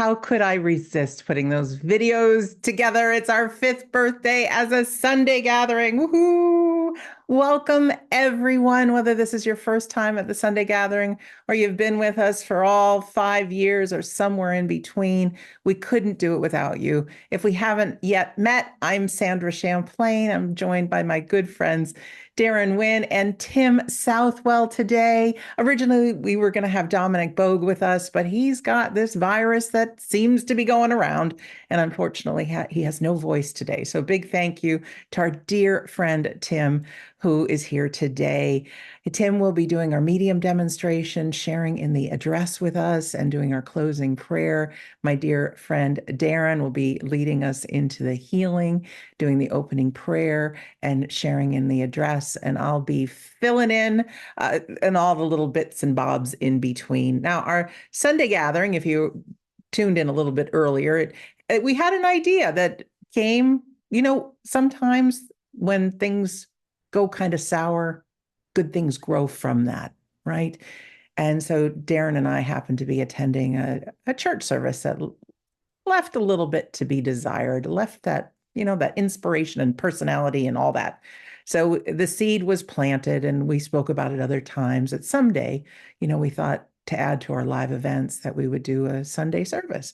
how could I resist putting those videos together? It's our 5th birthday as a Sunday gathering. Woohoo! Welcome, everyone, whether this is your first time at the Sunday gathering or you've been with us for all 5 years or somewhere in between. We couldn't do it without you. If we haven't yet met, I'm Sandra Champlain. I'm joined by my good friends Darren Wynn and Tim Southwell today. Originally, we were going to have Dominic Bogue with us, but he's got this virus that seems to be going around. And unfortunately, he has no voice today. So big thank you to our dear friend, Tim, who is here today. Tim will be doing our medium demonstration, sharing in the address with us, and doing our closing prayer. My dear friend Darren will be leading us into the healing, doing the opening prayer, and sharing in the address. And I'll be filling in and all the little bits and bobs in between. Now, our Sunday gathering, if you tuned in a little bit earlier, we had an idea that came, sometimes when things go kind of sour, good things grow from that, right? And so Darren and I happened to be attending a church service that left a little bit to be desired, left that, that inspiration and personality and all that. So the seed was planted, and we spoke about it other times that someday, we thought to add to our live events that we would do a Sunday service.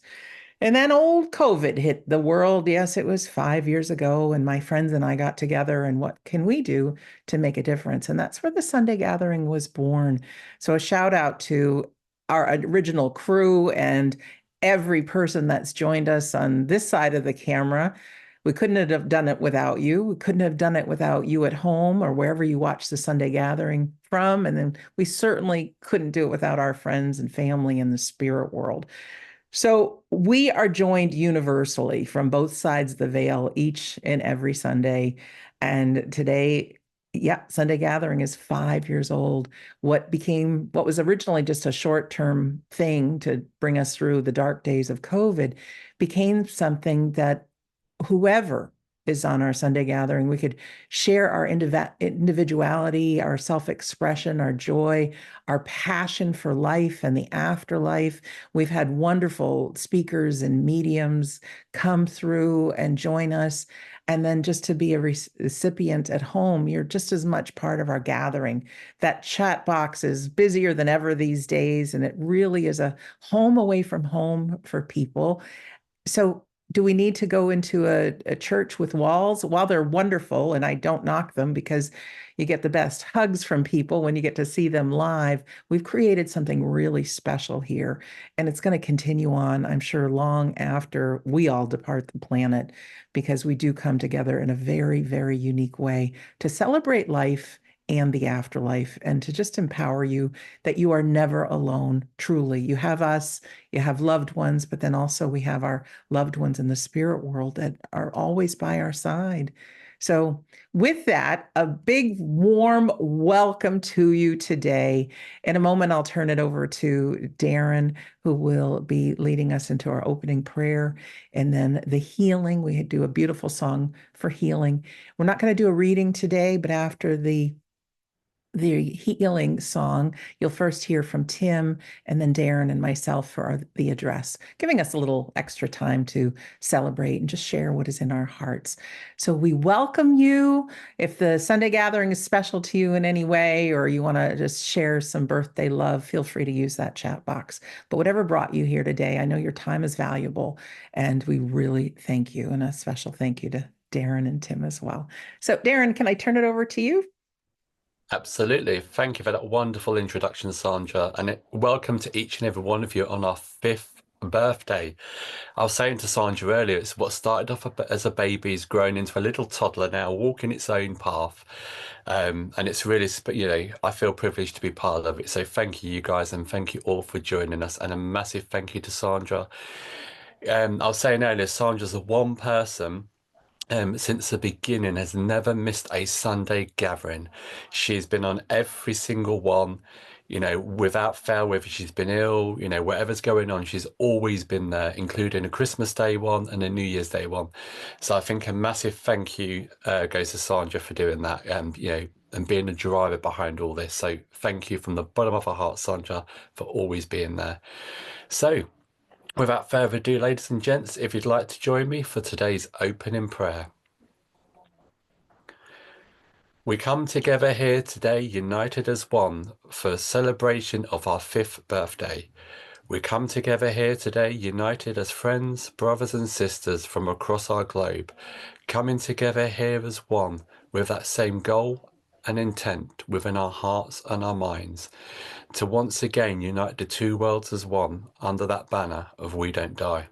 And then old COVID hit the world. Yes, it was 5 years ago, and my friends and I got together, and what can we do to make a difference? And that's where the Sunday gathering was born. So a shout out to our original crew and every person that's joined us on this side of the camera. We couldn't have done it without you. We couldn't have done it without you at home or wherever you watch the Sunday gathering from. And then we certainly couldn't do it without our friends and family in the spirit world. So we are joined universally from both sides of the veil each and every Sunday. And today, Sunday gathering is 5 years old. What was originally just a short-term thing to bring us through the dark days of COVID became something that whoever is on our Sunday gathering, we could share our individuality, our self-expression, our joy, our passion for life and the afterlife. We've had wonderful speakers and mediums come through and join us. And then just to be a recipient at home, you're just as much part of our gathering. That chat box is busier than ever these days, and it really is a home away from home for people. So do we need to go into a church with walls? While they're wonderful, and I don't knock them because you get the best hugs from people when you get to see them live, we've created something really special here. And it's going to continue on, I'm sure, long after we all depart the planet, because we do come together in a very, very unique way to celebrate life and the afterlife, and to just empower you that you are never alone, truly. You have us, you have loved ones, but then also we have our loved ones in the spirit world that are always by our side. So with that, a big warm welcome to you today. In a moment, I'll turn it over to Darren, who will be leading us into our opening prayer. And then the healing, we do a beautiful song for healing. We're not going to do a reading today, but after the healing song, you'll first hear from Tim and then Darren and myself for the address, giving us a little extra time to celebrate and just share what is in our hearts. So we welcome you. If the Sunday gathering is special to you in any way, or you want to just share some birthday love, feel free to use that chat box. But whatever brought you here today, I know your time is valuable, and we really thank you. And a special thank you to Darren and Tim as well. So Darren, can I turn it over to you? Absolutely. Thank you for that wonderful introduction, Sandra. And welcome to each and every one of you on our 5th birthday. I was saying to Sandra earlier, it's what started off as a baby has grown into a little toddler now, walking its own path. And it's really, I feel privileged to be part of it. So thank you guys, and thank you all for joining us. And a massive thank you to Sandra. I was saying earlier, Sandra's the one person since the beginning has never missed a Sunday gathering. She's been on every single one, without fail, whether she's been ill, whatever's going on, she's always been there, including a Christmas Day one and a New Year's Day one. So I think a massive thank you goes to Sandra for doing that, and being the driver behind all this. So thank you from the bottom of our heart, Sandra, for always being there. So Without further ado, ladies and gents, if you'd like to join me for today's opening prayer. We come together here today, united as one, for a celebration of our 5th birthday. We come together here today, united as friends, brothers and sisters from across our globe, coming together here as one, with that same goal and intent within our hearts and our minds, to once again unite the two worlds as one under that banner of We Don't Die.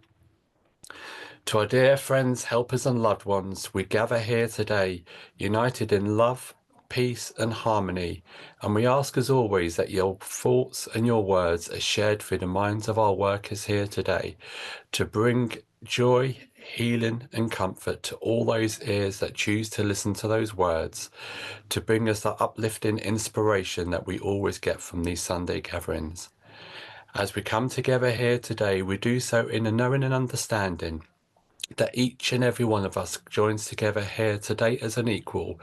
To our dear friends, helpers and loved ones, we gather here today, united in love, peace and harmony, and we ask as always that your thoughts and your words are shared through the minds of our workers here today to bring joy, healing and comfort to all those ears that choose to listen to those words, to bring us that uplifting inspiration that we always get from these Sunday gatherings. As we come together here today, we do so in a knowing and understanding that each and every one of us joins together here today as an equal,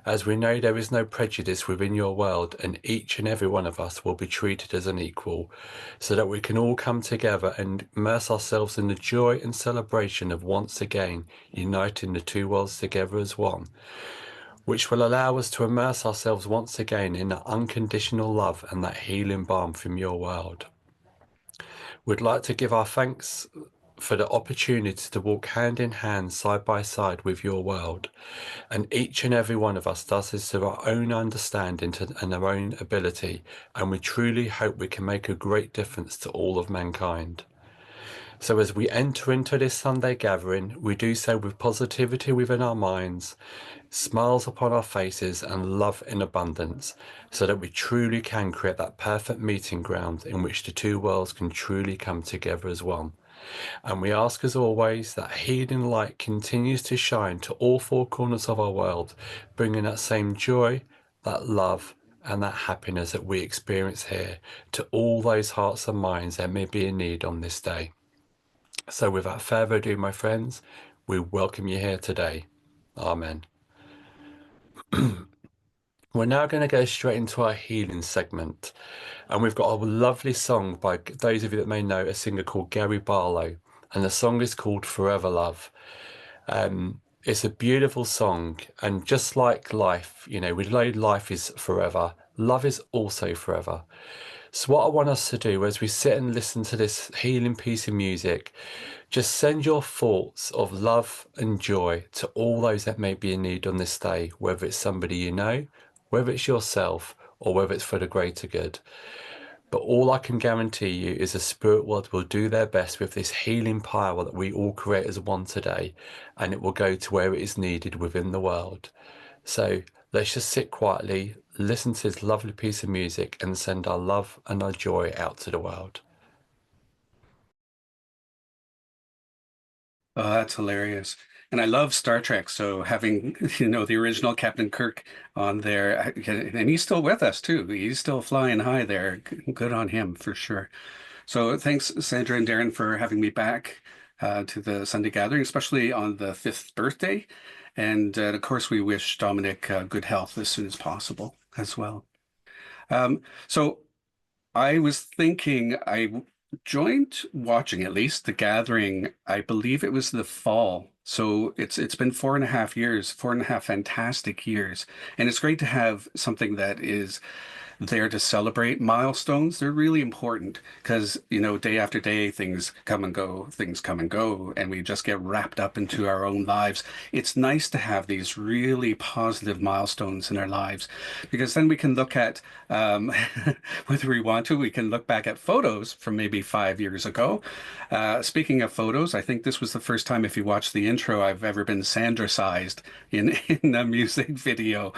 as we know there is no prejudice within your world, and each and every one of us will be treated as an equal, so that we can all come together and immerse ourselves in the joy and celebration of once again uniting the two worlds together as one, which will allow us to immerse ourselves once again in that unconditional love and that healing balm from your world. We'd like to give our thanks for the opportunity to walk hand in hand, side by side with your world. And each and every one of us does this to our own understanding and our own ability. And we truly hope we can make a great difference to all of mankind. So as we enter into this Sunday gathering, we do so with positivity within our minds, smiles upon our faces and love in abundance, so that we truly can create that perfect meeting ground in which the two worlds can truly come together as one. And we ask as always that healing light continues to shine to all four corners of our world, bringing that same joy, that love and that happiness that we experience here to all those hearts and minds that may be in need on this day. So without further ado, my friends, we welcome you here today. Amen. We're now going to go straight into our healing segment. And we've got a lovely song by those of you that may know a singer called Gary Barlow. And the song is called Forever Love. It's a beautiful song. And just like life, we know life is forever. Love is also forever. So what I want us to do as we sit and listen to this healing piece of music, just send your thoughts of love and joy to all those that may be in need on this day, whether it's somebody you know, whether it's yourself, or whether it's for the greater good. But all I can guarantee you is the spirit world will do their best with this healing power that we all create as one today, and it will go to where it is needed within the world. So let's just sit quietly, listen to this lovely piece of music, and send our love and our joy out to the world. Oh, that's hilarious. And I love Star Trek, so having, the original Captain Kirk on there, and he's still with us too. He's still flying high there. Good on him for sure. So thanks, Sandra and Darren, for having me back to the Sunday gathering, especially on the 5th birthday. And of course, we wish Dominic good health as soon as possible as well. So I was thinking I joined watching at least the gathering. I believe it was the fall. So it's been 4.5 years, 4.5 fantastic years. And it's great to have something that is there to celebrate milestones. They're really important because, day after day, things come and go, and we just get wrapped up into our own lives. It's nice to have these really positive milestones in our lives because then we can look at, whether we want to, we can look back at photos from maybe 5 years ago. Speaking of photos, I think this was the first time, if you watch the intro, I've ever been Sandra-sized in a music video.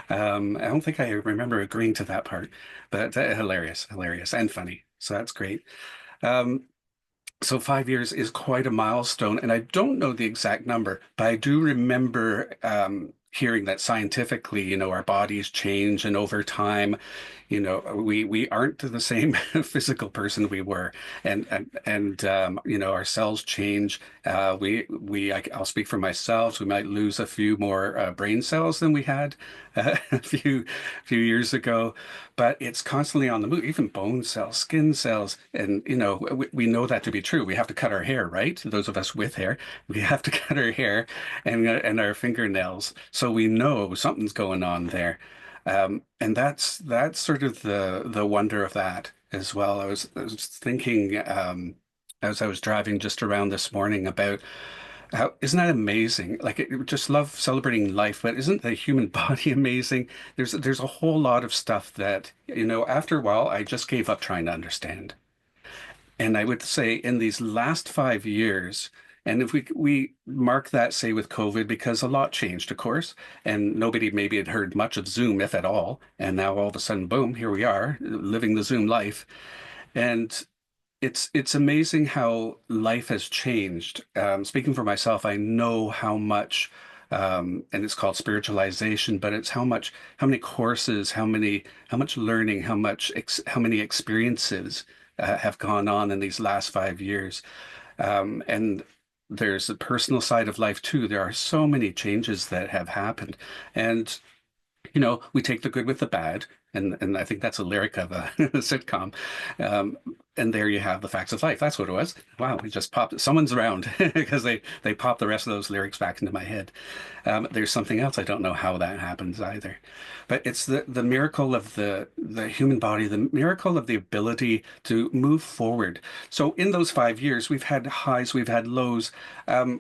I don't think I remember agreeing to that part, but hilarious and funny. So that's great. So 5 years is quite a milestone, and I don't know the exact number, but I do remember hearing that scientifically, our bodies change, and over time, we aren't the same physical person we were, and our cells change. I'll speak for myself. We might lose a few more brain cells than we had a few years ago, but it's constantly on the move. Even bone cells, skin cells, and we know that to be true. We have to cut our hair, right? Those of us with hair, we have to cut our hair and our fingernails, so we know something's going on there. And that's sort of the wonder of that as well. I was thinking as I was driving just around this morning about how isn't that amazing? Like just love celebrating life, but isn't the human body amazing? There's a whole lot of stuff that, after a while I just gave up trying to understand. And I would say in these last 5 years, and if we mark that, say, with COVID, because a lot changed, of course, and nobody maybe had heard much of Zoom, if at all. And now all of a sudden, boom, here we are living the Zoom life. And it's amazing how life has changed. Speaking for myself, I know how much, and it's called spiritualization, but it's how many courses, how much learning, how many experiences have gone on in these last 5 years. And there's the personal side of life too. There are so many changes that have happened, and we take the good with the bad, and I think that's a lyric of a sitcom. Um, and there you have the facts of life. That's what it was. Wow, we just popped. Someone's around because they popped the rest of those lyrics back into my head. There's something else. I don't know how that happens either, but it's the miracle of the human body, the miracle of the ability to move forward. So in those 5 years, we've had highs, we've had lows.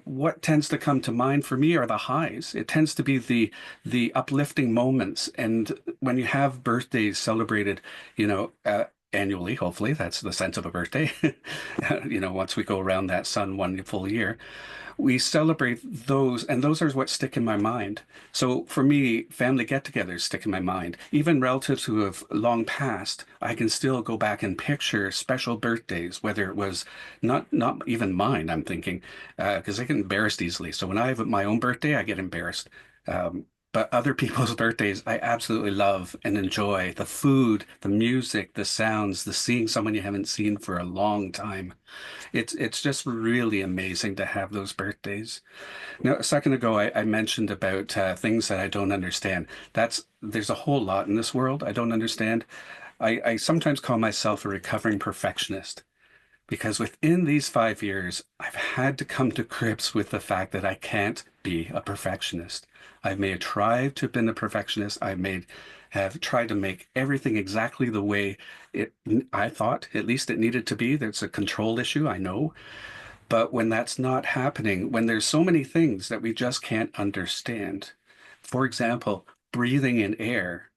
What tends to come to mind for me are the highs. It tends to be the uplifting moments, and when you have birthdays celebrated, annually, hopefully, that's the sense of a birthday. Once we go around that sun one full year, we celebrate those, and those are what stick in my mind. So for me, family get-togethers stick in my mind. Even relatives who have long passed, I can still go back and picture special birthdays, whether it was not even mine, I'm thinking, because I get embarrassed easily. So when I have my own birthday, I get embarrassed. But other people's birthdays, I absolutely love and enjoy the food, the music, the sounds, the seeing someone you haven't seen for a long time. It's just really amazing to have those birthdays. Now, a second ago, I mentioned about things that I don't understand. There's a whole lot in this world I don't understand. I sometimes call myself a recovering perfectionist, because within these 5 years, I've had to come to grips with the fact that I can't be a perfectionist. I may have tried to have been a perfectionist. Have tried to make everything exactly the way I thought, at least it needed to be. There's a control issue, I know. But when that's not happening, when there's so many things that we just can't understand, for example, breathing in air.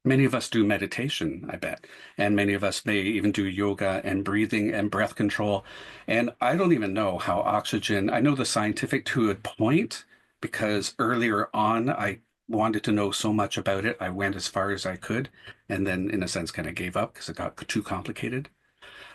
Many of us do meditation, I bet, and many of us may even do yoga and breathing and breath control. And I don't even know how oxygen, I know the scientific to a point, because earlier on I wanted to know so much about it. I went as far as I could, and then in a sense kind of gave up because it got too complicated.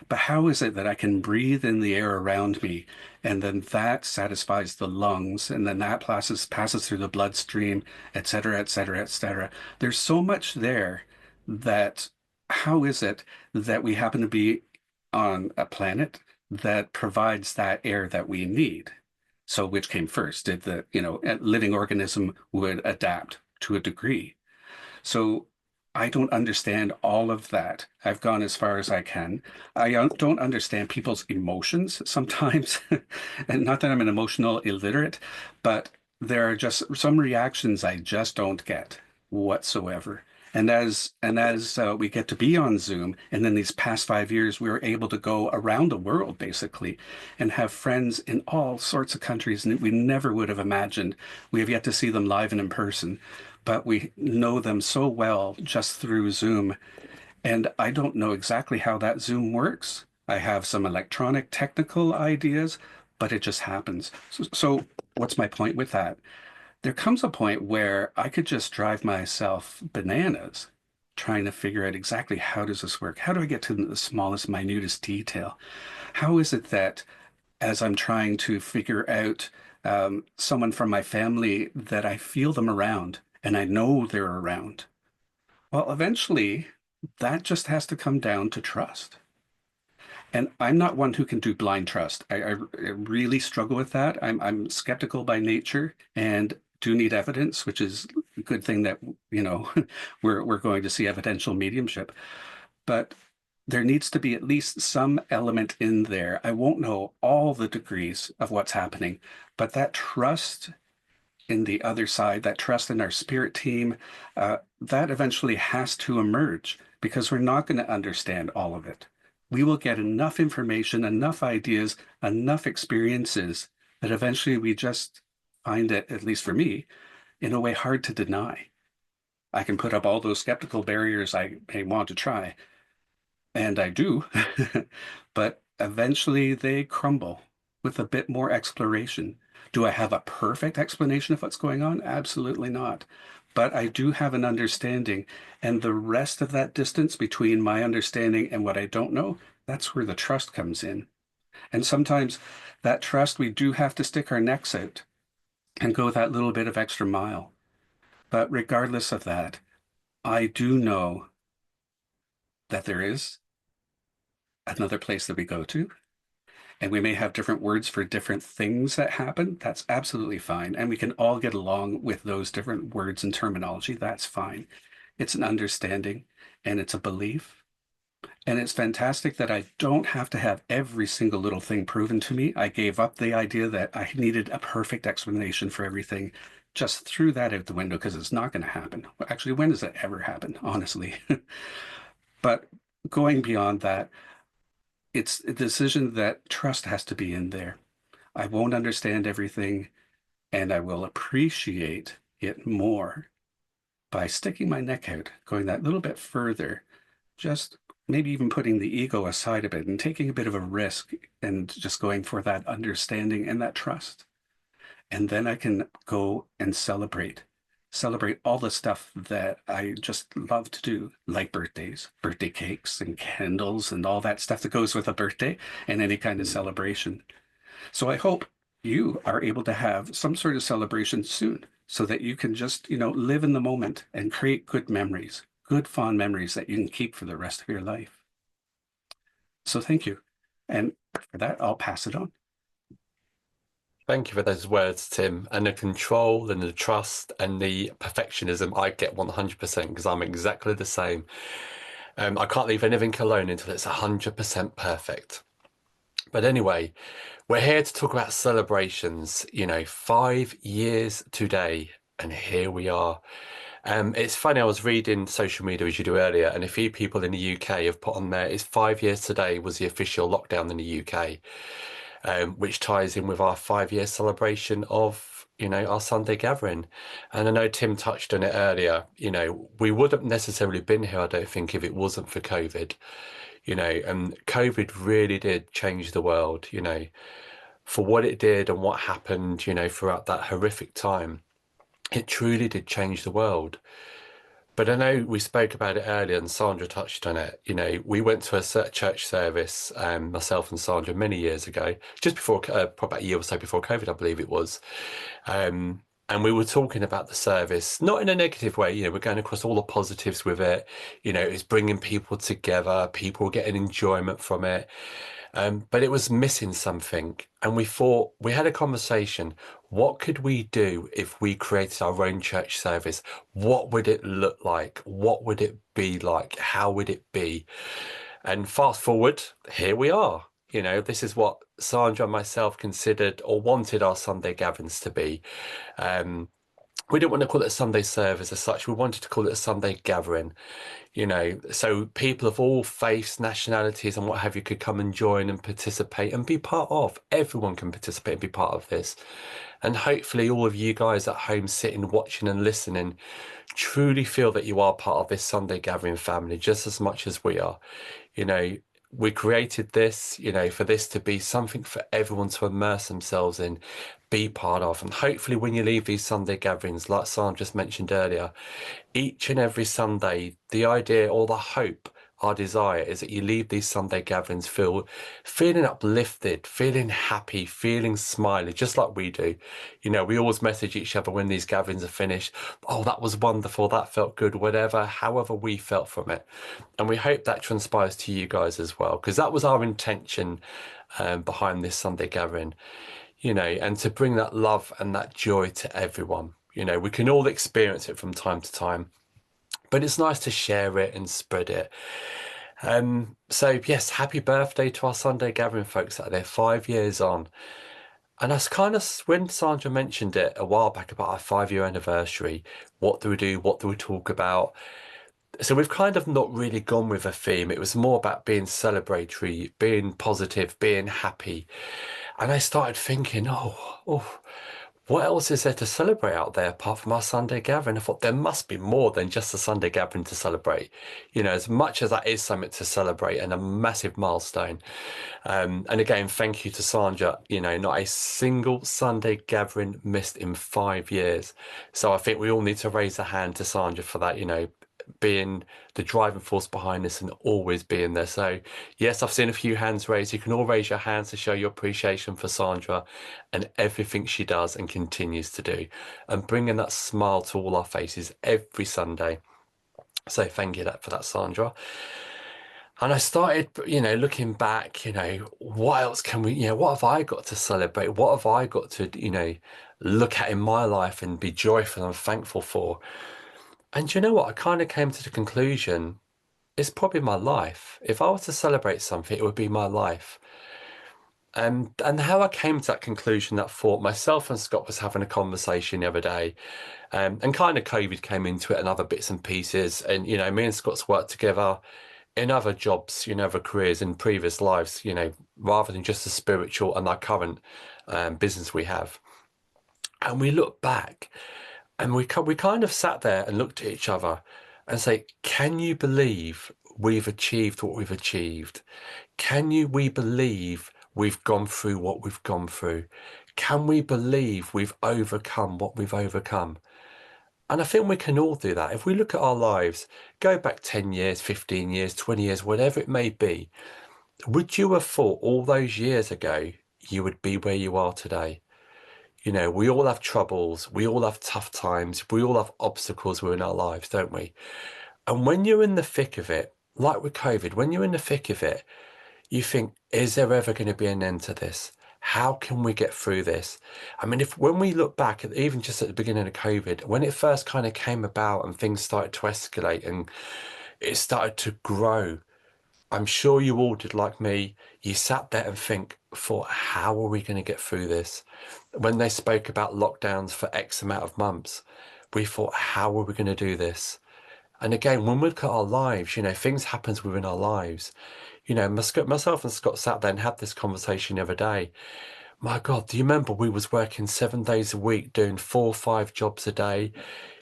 But how is it that I can breathe in the air around me, and then that satisfies the lungs, and then that passes through the bloodstream, et cetera, et cetera, et cetera. There's so much there that how is it that we happen to be on a planet that provides that air that we need? So which came first? Did a living organism would adapt to a degree? So I don't understand all of that. I've gone as far as I can. I don't understand people's emotions sometimes. And not that I'm an emotional illiterate, but there are just some reactions I just don't get whatsoever. And as we get to be on Zoom, and then these past 5 years, we were able to go around the world basically and have friends in all sorts of countries that we never would have imagined. We have yet to see them live and in person, but we know them so well just through Zoom. And I don't know exactly how that Zoom works. I have some electronic technical ideas, but it just happens. So what's my point with that? There comes a point where I could just drive myself bananas trying to figure out exactly how does this work? How do I get to the smallest, minutest detail? How is it that as I'm trying to figure out someone from my family that I feel them around and I know they're around. Well, eventually that just has to come down to trust. And I'm not one who can do blind trust. I really struggle with that. I'm skeptical by nature and do need evidence, which is a good thing that, you know, we're going to see evidential mediumship. But there needs to be at least some element in there. I won't know all the degrees of what's happening, but that trust in the other side, that trust in our spirit team, that eventually has to emerge because we're not going to understand all of it. We will get enough information, enough ideas, enough experiences that eventually we just find it, at least for me, in a way hard to deny. I can put up all those skeptical barriers I may want to try, and I do, but eventually they crumble with a bit more exploration. Do I have a perfect explanation of what's going on? Absolutely not. But I do have an understanding, and the rest of that distance between my understanding and what I don't know, that's where the trust comes in. And sometimes that trust, we do have to stick our necks out and go that little bit of extra mile. But regardless of that, I do know that there is another place that we go to, and we may have different words for different things that happen. That's absolutely fine. And we can all get along with those different words and terminology. That's fine. It's an understanding and it's a belief. And it's fantastic that I don't have to have every single little thing proven to me. I gave up the idea that I needed a perfect explanation for everything. Just threw that out the window because it's not going to happen. Actually, when does that ever happen, honestly? But going beyond that, it's a decision that trust has to be in there. I won't understand everything, and I will appreciate it more by sticking my neck out, going that little bit further, just maybe even putting the ego aside a bit and taking a bit of a risk and just going for that understanding and that trust. And then I can go and celebrate all the stuff that I just love to do, like birthdays, birthday cakes and candles and all that stuff that goes with a birthday and any kind of celebration. So I hope you are able to have some sort of celebration soon so that you can just, live in the moment and create good memories, good fond memories that you can keep for the rest of your life. So thank you. And for that, I'll pass it on. Thank you for those words, Tim. And the control and the trust and the perfectionism, I get 100% because I'm exactly the same. I can't leave anything alone until it's 100% perfect. But anyway, we're here to talk about celebrations, 5 years today, and here we are. It's funny, I was reading social media as you do earlier, and a few people in the UK have put on there, it's 5 years today was the official lockdown in the UK. Which ties in with our 5-year celebration of, our Sunday gathering. And I know Tim touched on it earlier, we wouldn't necessarily been here, I don't think, if it wasn't for COVID, and COVID really did change the world, for what it did and what happened, throughout that horrific time. It truly did change the world. But I know we spoke about it earlier and Sandra touched on it. We went to a church service, myself and Sandra, many years ago, just before, probably about a year or so before COVID, I believe it was. And we were talking about the service, not in a negative way, we're going across all the positives with it. It's bringing people together, people getting enjoyment from it. But it was missing something. And we had a conversation. What could we do if we created our own church service? What would it look like? What would it be like? How would it be? And fast forward, here we are. This is what Sandra and myself considered or wanted our Sunday gatherings to be. We didn't want to call it a Sunday service as such. We wanted to call it a Sunday gathering, so people of all faiths, nationalities and what have you could come and join and participate and be part of. Everyone can participate and be part of this. And hopefully all of you guys at home sitting, watching and listening truly feel that you are part of this Sunday gathering family just as much as we are. We created this, for this to be something for everyone to immerse themselves in, be part of. And hopefully when you leave these Sunday gatherings, like Sandra just mentioned earlier, each and every Sunday, the idea or the hope our desire is that you leave these Sunday gatherings feeling uplifted, feeling happy, feeling smiley, just like we do. You know, we always message each other when these gatherings are finished. Oh, that was wonderful. That felt good, whatever, however we felt from it. And we hope that transpires to you guys as well, because that was our intention behind this Sunday gathering, you know, and to bring that love and that joy to everyone. You know, we can all experience it from time to time, but it's nice to share it and spread it. So yes, happy birthday to our Sunday gathering folks out there, 5 years on. And that's kind of when Sandra mentioned it a while back about our 5-year anniversary. What do we do? What do we talk about? So we've kind of not really gone with a theme. It was more about being celebratory, being positive, being happy. And I started thinking, oh, what else is there to celebrate out there apart from our Sunday gathering? I thought there must be more than just a Sunday gathering to celebrate. You know, as much as that is something to celebrate and a massive milestone. And again, thank you to Sandra. You know, not a single Sunday gathering missed in 5 years. So I think we all need to raise a hand to Sandra for that, you know, being the driving force behind this and always being there. So yes, I've seen a few hands raised. You can all raise your hands to show your appreciation for Sandra and everything she does and continues to do, and bringing that smile to all our faces every Sunday. So thank you for that, Sandra. And I started, you know, looking back, you know, what else can we, you know, what have I got to celebrate? What have I got to, you know, look at in my life and be joyful and thankful for? And you know what? I kind of came to the conclusion it's probably my life. If I was to celebrate something, it would be my life. And how I came to that conclusion, that thought, myself and Scott was having a conversation the other day, and kind of COVID came into it and other bits and pieces. And, you know, me and Scott's worked together in other jobs, you know, other careers in previous lives, you know, rather than just the spiritual and our current business we have. And we look back and we kind of sat there and looked at each other and say, can you believe we've achieved what we've achieved? We believe we've gone through what we've gone through? Can we believe we've overcome what we've overcome? And I think we can all do that. If we look at our lives, go back 10 years, 15 years, 20 years, whatever it may be, would you have thought all those years ago you would be where you are today? You know, we all have troubles, we all have tough times, we all have obstacles within our lives, don't we? And when you're in the thick of it, like with COVID, when you're in the thick of it, you think, is there ever going to be an end to this? How can we get through this? I mean, when we look back at even just at the beginning of COVID, when it first kind of came about and things started to escalate and it started to grow, I'm sure you all did like me. You sat there and thought, how are we going to get through this? When they spoke about lockdowns for X amount of months, we thought, how are we going to do this? And again, when we look at our lives, you know, things happen within our lives. You know, myself and Scott sat there and had this conversation the other day. My God, do you remember we was working 7 days a week, doing 4 or 5 jobs a day,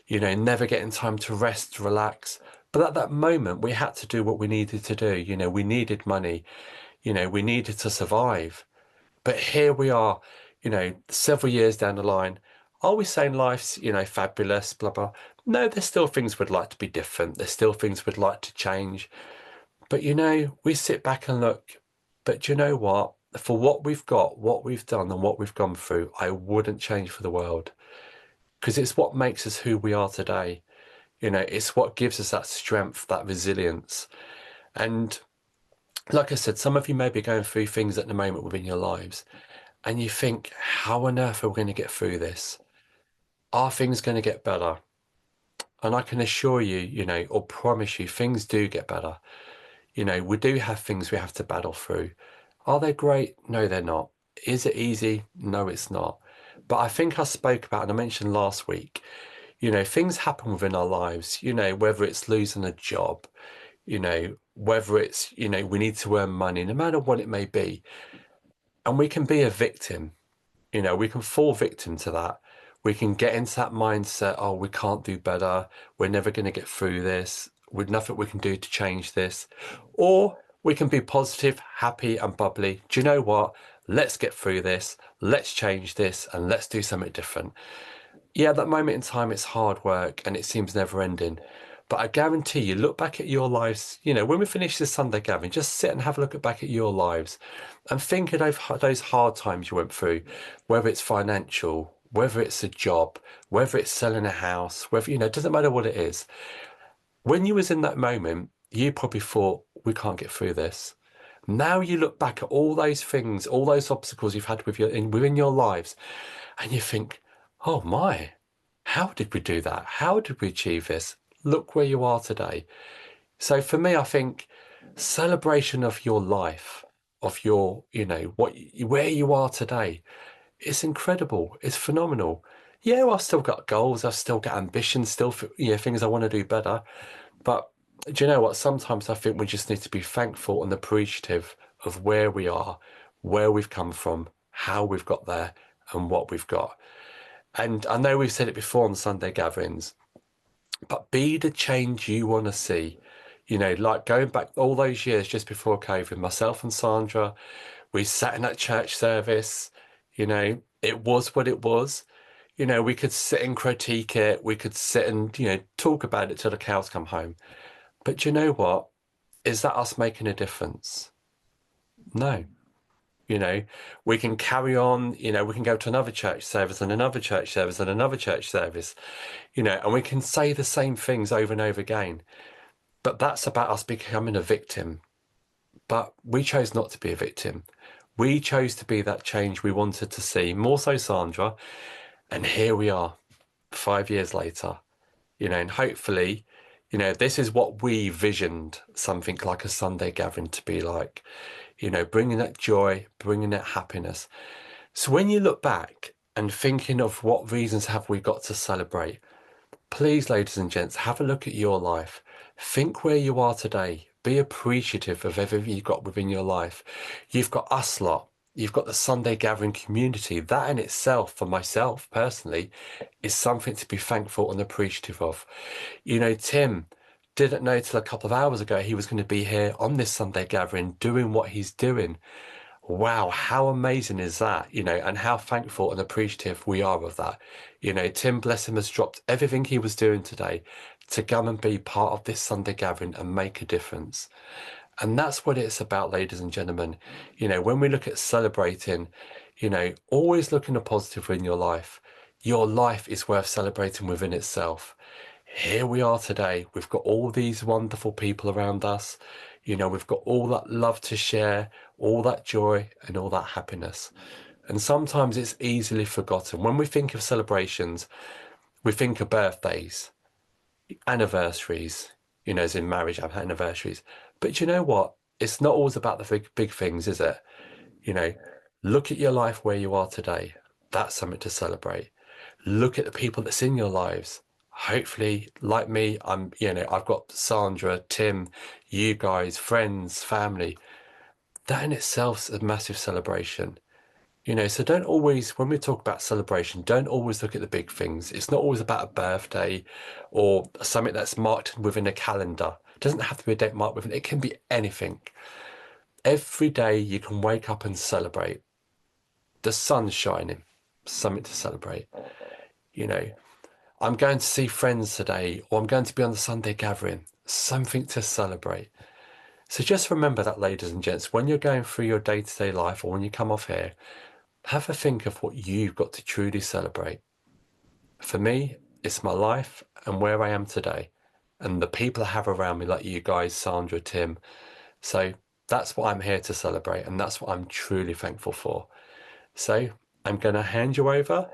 you know, never getting time to rest, to relax. But at that moment, we had to do what we needed to do. You know, we needed money, you know, we needed to survive. But here we are, you know, several years down the line. Are we saying life's, you know, fabulous, blah, blah? No, there's still things we'd like to be different. There's still things we'd like to change. But, you know, we sit back and look. But you know what? For what we've got, what we've done and what we've gone through, I wouldn't change for the world. Because it's what makes us who we are today. You know, it's what gives us that strength, that resilience. And like I said, some of you may be going through things at the moment within your lives. And you think, how on earth are we going to get through this? Are things going to get better? And I can assure you, you know, or promise you, things do get better. You know, we do have things we have to battle through. Are they great? No, they're not. Is it easy? No, it's not. But I think I spoke about, and I mentioned last week, you know, things happen within our lives, you know, whether it's losing a job, you know, whether it's, you know, we need to earn money, no matter what it may be. And we can be a victim, you know, we can fall victim to that. We can get into that mindset, oh, we can't do better. We're never going to get through this. With nothing we can do to change this. Or we can be positive, happy and bubbly. Do you know what? Let's get through this. Let's change this and let's do something different. Yeah, that moment in time, it's hard work and it seems never ending. But I guarantee you, look back at your lives, when we finish this Sunday gathering, just sit and have a look back at your lives and think of those hard times you went through, whether it's financial, whether it's a job, whether it's selling a house, whether, it doesn't matter what it is. When you was in that moment, you probably thought, we can't get through this. Now you look back at all those things, all those obstacles you've had within your lives, and you think, oh my, how did we do that? How did we achieve this? Look where you are today. So for me, I think celebration of your life, of your, where you are today, it's incredible. It's phenomenal. Yeah, I've still got goals. I've still got ambitions, still, things I want to do better. But do you know what? Sometimes I think we just need to be thankful and appreciative of where we are, where we've come from, how we've got there, and what we've got. And I know we've said it before on Sunday gatherings, but be the change you want to see. Like going back all those years just before COVID, myself and Sandra, we sat in that church service, it was what it was. We could sit and critique it. We could sit and, talk about it till the cows come home. But do you know what? Is that us making a difference? No. We can carry on, we can go to another church service and another church service and another church service, and we can say the same things over and over again. But that's about us becoming a victim. But we chose not to be a victim. We chose to be that change we wanted to see, more so Sandra. And here we are 5 years later, and hopefully, this is what we visioned something like a Sunday gathering to be like, bringing that joy, bringing that happiness. So when you look back and thinking of what reasons have we got to celebrate, please, ladies and gents, have a look at your life. Think where you are today. Be appreciative of everything you've got within your life. You've got us lot. You've got the Sunday gathering community. That in itself, for myself personally, is something to be thankful and appreciative of. Tim didn't know till a couple of hours ago he was going to be here on this Sunday gathering doing what he's doing. Wow, how amazing is that? And how thankful and appreciative we are of that. Tim, bless him, has dropped everything he was doing today to come and be part of this Sunday gathering and make a difference. And that's what it's about, ladies and gentlemen. When we look at celebrating, always look in the positive in your life. Your life is worth celebrating within itself. Here we are today. We've got all these wonderful people around us. We've got all that love to share, all that joy and all that happiness. And sometimes it's easily forgotten. When we think of celebrations, we think of birthdays, anniversaries, as in marriage anniversaries. But you know what? It's not always about the big things, is it? Look at your life where you are today. That's something to celebrate. Look at the people that's in your lives. Hopefully, like me, I've got Sandra, Tim, you guys, friends, family. That in itself is a massive celebration. So don't always, when we talk about celebration, don't always look at the big things. It's not always about a birthday or something that's marked within a calendar. It doesn't have to be a date marked within, it can be anything. Every day you can wake up and celebrate. The sun's shining, something to celebrate. I'm going to see friends today, or I'm going to be on the Sunday gathering, something to celebrate. So just remember that, ladies and gents, when you're going through your day-to-day life or when you come off here, have a think of what you've got to truly celebrate. For me, it's my life and where I am today and the people I have around me, like you guys, Sandra, Tim. So that's what I'm here to celebrate, and that's what I'm truly thankful for. So I'm going to hand you over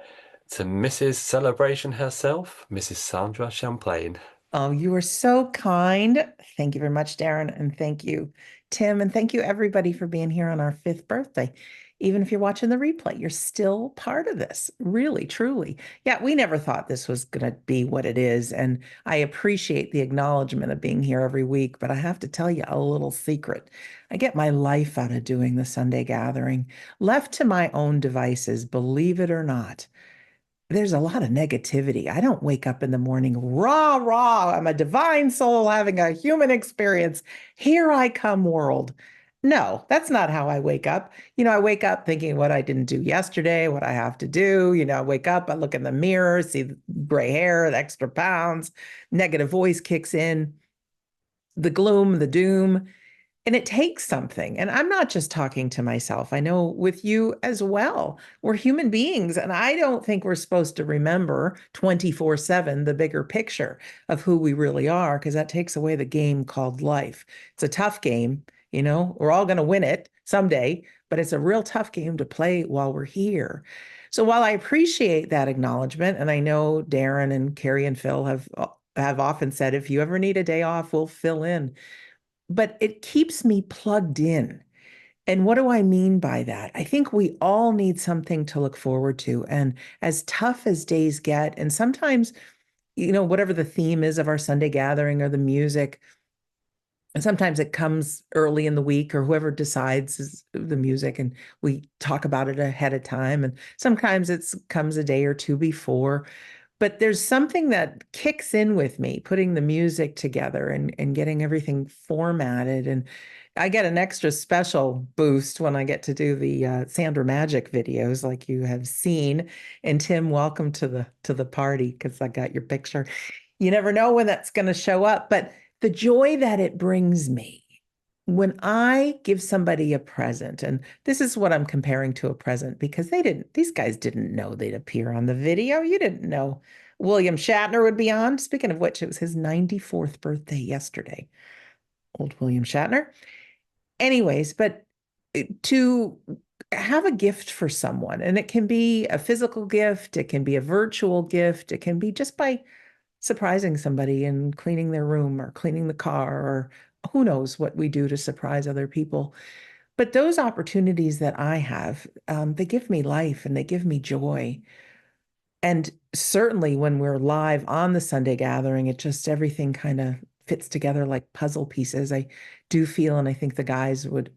to Mrs. Celebration herself, Mrs. Sandra Champlain. Oh, you are so kind. Thank you very much, Darren. And thank you, Tim. And thank you, everybody, for being here on our 5th birthday. Even if you're watching the replay, you're still part of this, really, truly. Yeah, we never thought this was going to be what it is. And I appreciate the acknowledgement of being here every week. But I have to tell you a little secret. I get my life out of doing the Sunday gathering. Left to my own devices, believe it or not, there's a lot of negativity. I don't wake up in the morning, rah, rah, I'm a divine soul having a human experience. Here I come, world. No, that's not how I wake up. I wake up thinking what I didn't do yesterday, what I have to do. I wake up, I look in the mirror, see the gray hair, the extra pounds, negative voice kicks in, the gloom, the doom. And it takes something. And I'm not just talking to myself. I know with you as well. We're human beings. And I don't think we're supposed to remember 24/7 the bigger picture of who we really are, because that takes away the game called life. It's a tough game. We're all going to win it someday, but it's a real tough game to play while we're here. So while I appreciate that acknowledgement, and I know Darren and Carrie and Phil have often said, if you ever need a day off, we'll fill in, but it keeps me plugged in. And what do I mean by that? I think we all need something to look forward to. And as tough as days get, and sometimes, whatever the theme is of our Sunday gathering or the music, and sometimes it comes early in the week, or whoever decides is the music, and we talk about it ahead of time. And sometimes it comes a day or two before. But there's something that kicks in with me, putting the music together and getting everything formatted. And I get an extra special boost when I get to do the Sandra Magic videos, like you have seen. And Tim, welcome to the party, because I got your picture. You never know when that's going to show up, but the joy that it brings me when I give somebody a present, and this is what I'm comparing to a present, because these guys didn't know they'd appear on the video. You didn't know William Shatner would be on. Speaking of which, it was his 94th birthday yesterday. Old William Shatner. Anyways, but to have a gift for someone, and it can be a physical gift, it can be a virtual gift, it can be just by surprising somebody and cleaning their room or cleaning the car, or who knows what we do to surprise other people. But those opportunities that I have, they give me life and they give me joy. And certainly when we're live on the Sunday gathering, it just everything kind of fits together like puzzle pieces. I do feel, and I think the guys would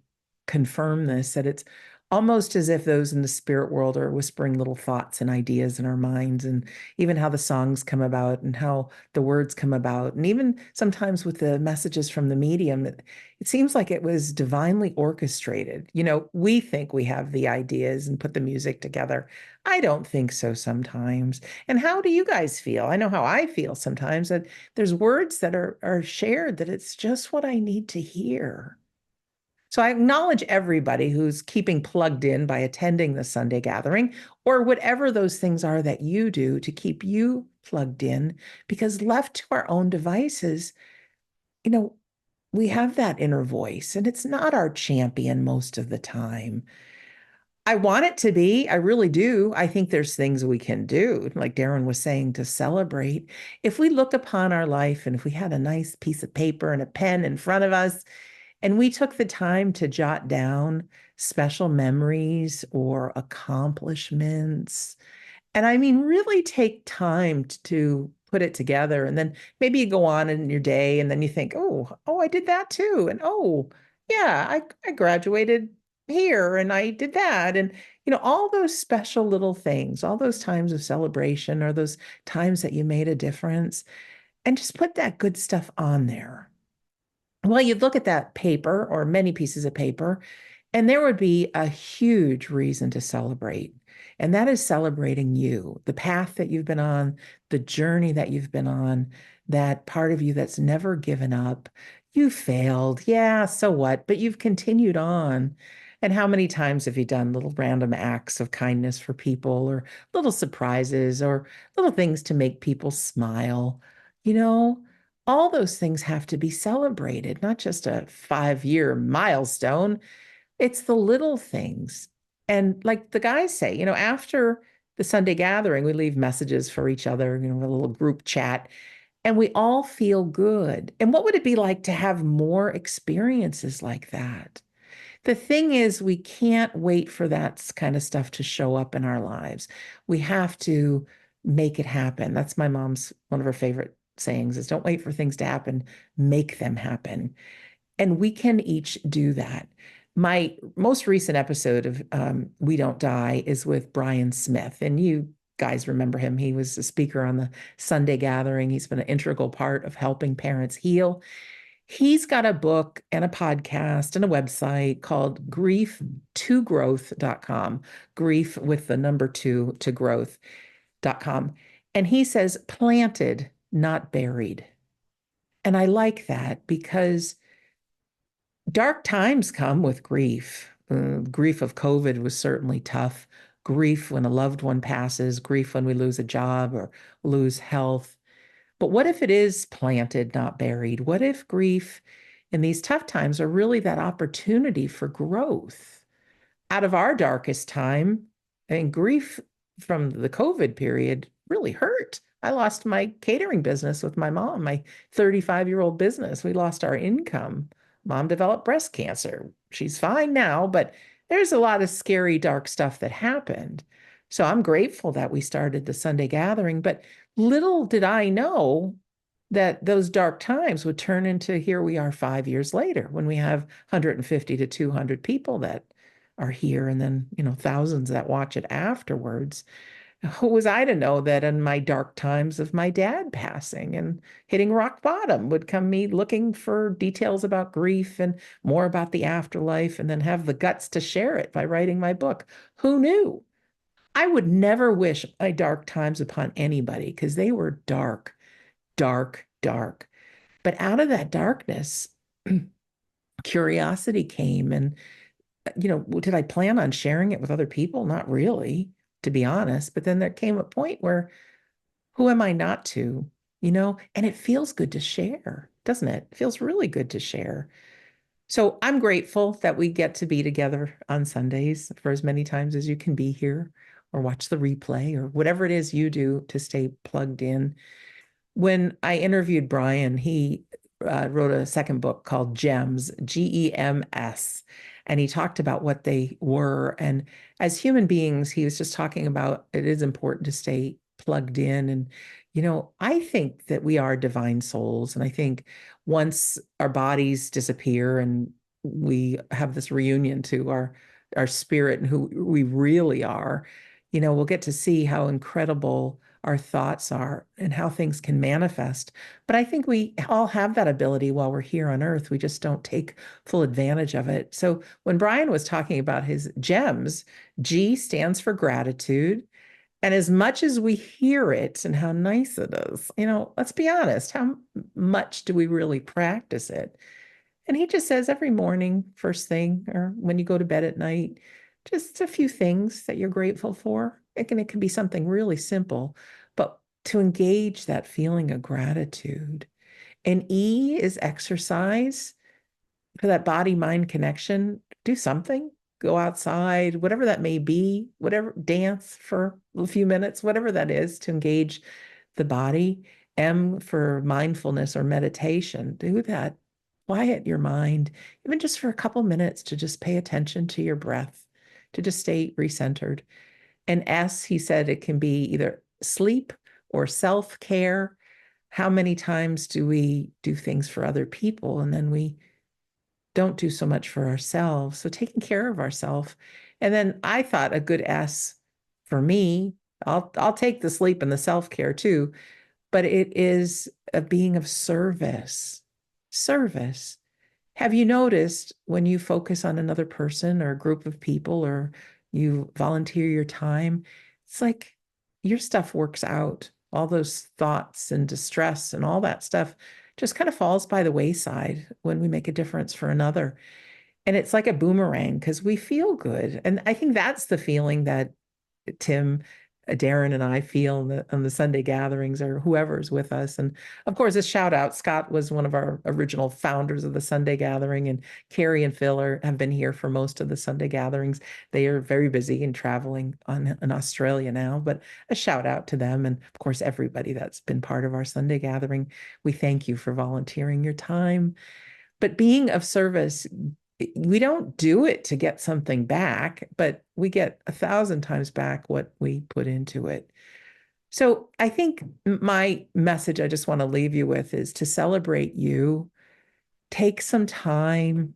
confirm this, that it's almost as if those in the spirit world are whispering little thoughts and ideas in our minds, and even how the songs come about and how the words come about. And even sometimes with the messages from the medium, it seems like it was divinely orchestrated. We think we have the ideas and put the music together. I don't think so sometimes. And how do you guys feel? I know how I feel sometimes, that there's words that are shared that it's just what I need to hear. So I acknowledge everybody who's keeping plugged in by attending the Sunday gathering, or whatever those things are that you do to keep you plugged in, because left to our own devices, we have that inner voice, and it's not our champion most of the time. I want it to be. I really do. I think there's things we can do, like Darren was saying, to celebrate. If we look upon our life, and if we had a nice piece of paper and a pen in front of us, and we took the time to jot down special memories or accomplishments, and I mean, really take time to put it together. And then maybe you go on in your day and then you think, oh, I did that too. And oh, yeah, I graduated here and I did that. And, all those special little things, all those times of celebration, or those times that you made a difference, and just put that good stuff on there. Well, you'd look at that paper, or many pieces of paper, and there would be a huge reason to celebrate. And that is celebrating you, the path that you've been on, the journey that you've been on, that part of you that's never given up. You failed. Yeah, so what? But you've continued on. And how many times have you done little random acts of kindness for people, or little surprises, or little things to make people smile? You know, all those things have to be celebrated, not just a 5-year milestone. It's the little things. And like the guys say, after the Sunday gathering, we leave messages for each other, a little group chat, and we all feel good. And what would it be like to have more experiences like that? The thing is, we can't wait for that kind of stuff to show up in our lives. We have to make it happen. That's my mom's, one of her favorite sayings is, don't wait for things to happen, make them happen. And we can each do that. My most recent episode of We Don't Die is with Brian Smith. And you guys remember him. He was a speaker on the Sunday gathering. He's been an integral part of helping parents heal. He's got a book and a podcast and a website called grief2growth.com, grief with the number two to growth.com. And he says, planted, not buried. And I like that because dark times come with grief. Grief of COVID was certainly tough. Grief when a loved one passes, grief when we lose a job or lose health. But what if it is planted, not buried? What if grief in these tough times are really that opportunity for growth? Out of our darkest time, and grief from the COVID period really hurt. I lost my catering business with my mom, my 35-year-old business. We lost our income. Mom developed breast cancer. She's fine now, but there's a lot of scary, dark stuff that happened. So I'm grateful that we started the Sunday gathering, but little did I know that those dark times would turn into here we are 5 years later when we have 150 to 200 people that are here and then, thousands that watch it afterwards. Who was I to know that in my dark times of my dad passing and hitting rock bottom would come me looking for details about grief and more about the afterlife and then have the guts to share it by writing my book? Who knew? I would never wish my dark times upon anybody because they were dark, dark, dark. But out of that darkness, curiosity came. And, did I plan on sharing it with other people? Not really, to be honest. But then there came a point where who am I not to, And it feels good to share, doesn't it? It feels really good to share. So I'm grateful that we get to be together on Sundays for as many times as you can be here or watch the replay or whatever it is you do to stay plugged in. When I interviewed Brian, he wrote a second book called Gems, GEMS, and he talked about what they were. And as human beings, he was just talking about it is important to stay plugged in. And, I think that we are divine souls. And I think once our bodies disappear and we have this reunion to our spirit and who we really are, we'll get to see how incredible our thoughts are and how things can manifest. But I think we all have that ability while we're here on earth. We just don't take full advantage of it. So when Brian was talking about his gems, G stands for gratitude. And as much as we hear it and how nice it is, let's be honest, how much do we really practice it? And he just says every morning, first thing, or when you go to bed at night, just a few things that you're grateful for. It can be something really simple, but to engage that feeling of gratitude. And E is exercise for that body-mind connection. Do something, go outside, whatever that may be, whatever, dance for a few minutes, whatever that is to engage the body. M for mindfulness or meditation. Do that. Quiet your mind, even just for a couple minutes to just pay attention to your breath, to just stay recentered. And S, he said it can be either sleep or self-care. How many times do we do things for other people and then we don't do so much for ourselves? So taking care of ourselves. And then I thought a good S for me, I'll take the sleep and the self-care too, but it is a being of service. Service. Have you noticed when you focus on another person or a group of people or you volunteer your time, it's like your stuff works out. All those thoughts and distress and all that stuff just kind of falls by the wayside when we make a difference for another. And it's like a boomerang because we feel good. And I think that's the feeling that Tim, Darren, and I feel on the Sunday gatherings or whoever's with us. And of course, a shout out, Scott was one of our original founders of the Sunday gathering, and Carrie and Phil have been here for most of the Sunday gatherings. They are very busy and traveling in Australia now, but a shout out to them. And of course, everybody that's been part of our Sunday gathering. We thank you for volunteering your time. But being of service, we don't do it to get something back, but we get 1,000 times back what we put into it. So I think my message I just want to leave you with is to celebrate you. Take some time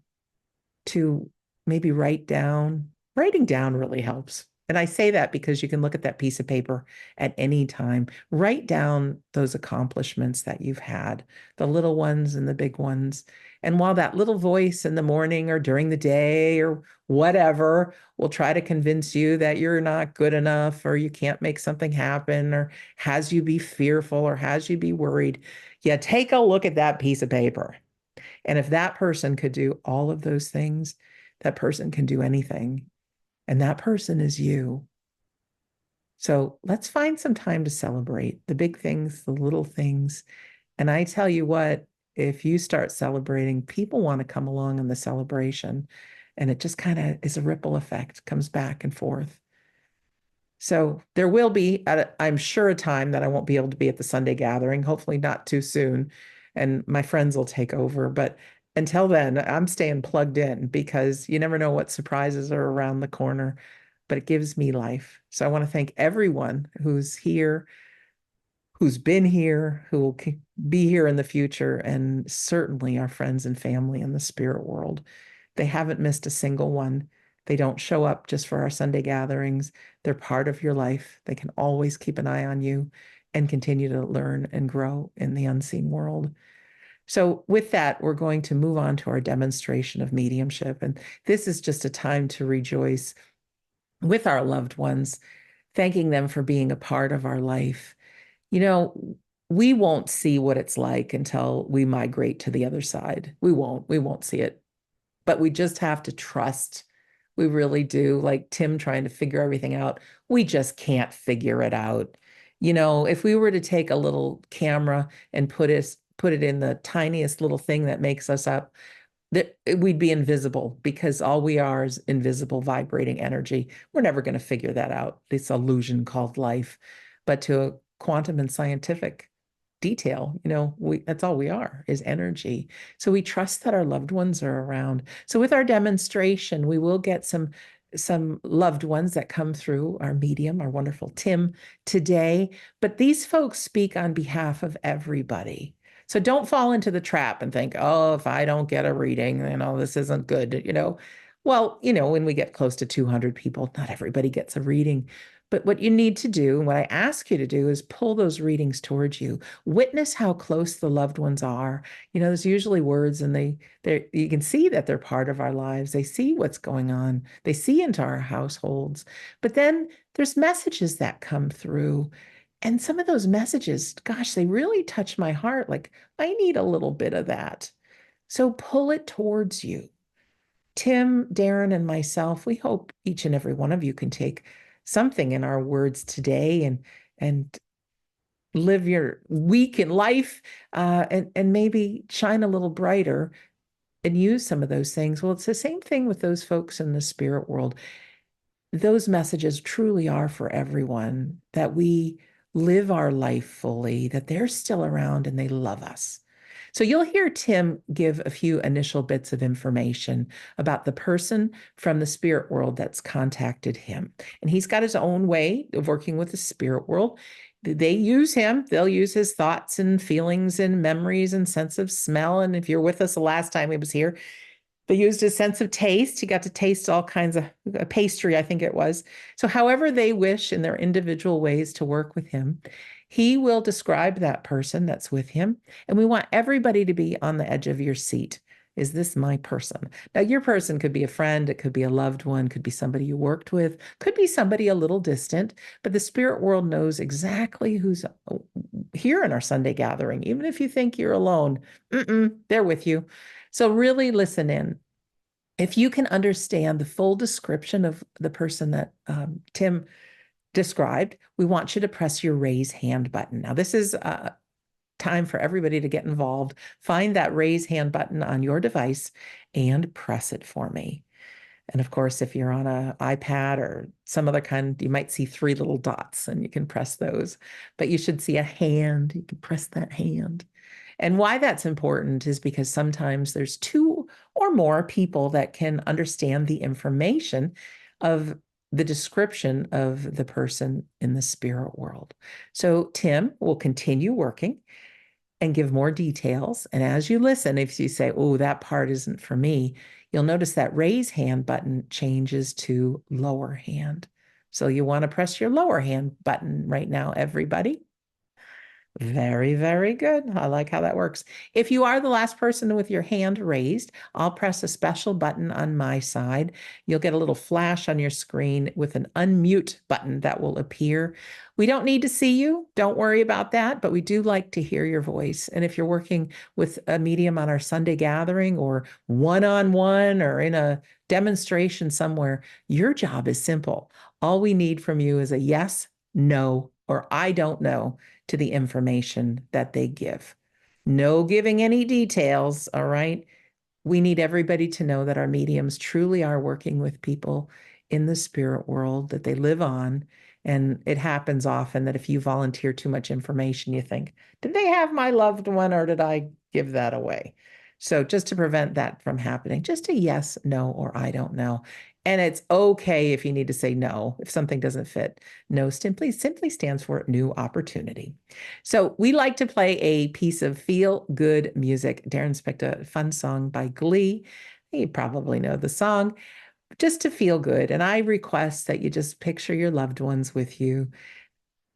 to maybe write down. Writing down really helps. And I say that because you can look at that piece of paper at any time. Write down those accomplishments that you've had, the little ones and the big ones. And while that little voice in the morning or during the day or whatever will try to convince you that you're not good enough or you can't make something happen or has you be fearful or has you be worried, yeah, take a look at that piece of paper. And if that person could do all of those things, that person can do anything. And that person is you. So let's find some time to celebrate the big things, the little things. And I tell you what, if you start celebrating, people want to come along in the celebration. And it just kind of is a ripple effect, comes back and forth. So there will be, I'm sure, a time that I won't be able to be at the Sunday gathering, hopefully not too soon. And my friends will take over. But until then, I'm staying plugged in because you never know what surprises are around the corner, but it gives me life. So I want to thank everyone who's here, who's been here, who will be here in the future, and certainly our friends and family in the spirit world. They haven't missed a single one. They don't show up just for our Sunday gatherings. They're part of your life. They can always keep an eye on you and continue to learn and grow in the unseen world. So with that, we're going to move on to our demonstration of mediumship. And this is just a time to rejoice with our loved ones, thanking them for being a part of our life. You know, we won't see what it's like until we migrate to the other side. We won't see it, but we just have to trust. We really do. Like Tim trying to figure everything out. We just can't figure it out. You know, if we were to take a little camera and put it in the tiniest little thing that makes us up, that we'd be invisible because all we are is invisible vibrating energy. We're never going to figure that out, this illusion called life. But to a quantum and scientific detail, you know, that's all we are, is energy. So we trust that our loved ones are around. So with our demonstration, we will get some loved ones that come through our medium, our wonderful Tim today. But these folks speak on behalf of everybody. So don't fall into the trap and think, oh, if I don't get a reading, this isn't good, Well, when we get close to 200 people, not everybody gets a reading. But what you need to do, and what I ask you to do, is pull those readings towards you. Witness how close the loved ones are. There's usually words, and you can see that they're part of our lives. They see what's going on. They see into our households. But then there's messages that come through. And some of those messages, gosh, they really touch my heart. Like, I need a little bit of that. So pull it towards you. Tim, Darren, and myself, we hope each and every one of you can take something in our words today and live your week in life and maybe shine a little brighter and use some of those things. Well, it's the same thing with those folks in the spirit world. Those messages truly are for everyone, that we live our life fully, that they're still around and they love us. So you'll hear Tim give a few initial bits of information about the person from the spirit world that's contacted him. And he's got his own way of working with the spirit world. They use him. They'll use his thoughts and feelings and memories and sense of smell. And if you're with us the last time he was here, they used his sense of taste. He got to taste all kinds of pastry, I think it was. So however they wish in their individual ways to work with him, he will describe that person that's with him. And we want everybody to be on the edge of your seat. Is this my person? Now, your person could be a friend. It could be a loved one, could be somebody you worked with, could be somebody a little distant. But the spirit world knows exactly who's here in our Sunday gathering. Even if you think you're alone, they're with you. So really listen in. If you can understand the full description of the person that Tim described, we want you to press your raise hand button. Now, this is time for everybody to get involved. Find that raise hand button on your device and press it for me. And of course, if you're on an iPad or some other kind, you might see 3 little dots and you can press those. But you should see a hand. You can press that hand. And why that's important is because sometimes there's 2 or more people that can understand the information of the description of the person in the spirit world. So Tim will continue working and give more details. And as you listen, if you say, oh, that part isn't for me, you'll notice that raise hand button changes to lower hand. So you want to press your lower hand button right now, everybody. Very, very good. I like how that works. If you are the last person with your hand raised, I'll press a special button on my side. You'll get a little flash on your screen with an unmute button that will appear. We don't need to see you. Don't worry about that, but we do like to hear your voice. And if you're working with a medium on our Sunday gathering or one-on-one or in a demonstration somewhere, your job is simple. All we need from you is a yes, no, or I don't know to the information that they give. No giving any details, all right? We need everybody to know that our mediums truly are working with people in the spirit world that they live on. And it happens often that if you volunteer too much information, you think, did they have my loved one or did I give that away? So just to prevent that from happening, just a yes, no, or I don't know. And it's okay if you need to say no, if something doesn't fit. No simply stands for new opportunity. So we like to play a piece of feel good music. Darren's picked a fun song by Glee. You probably know the song, just to feel good. And I request that you just picture your loved ones with you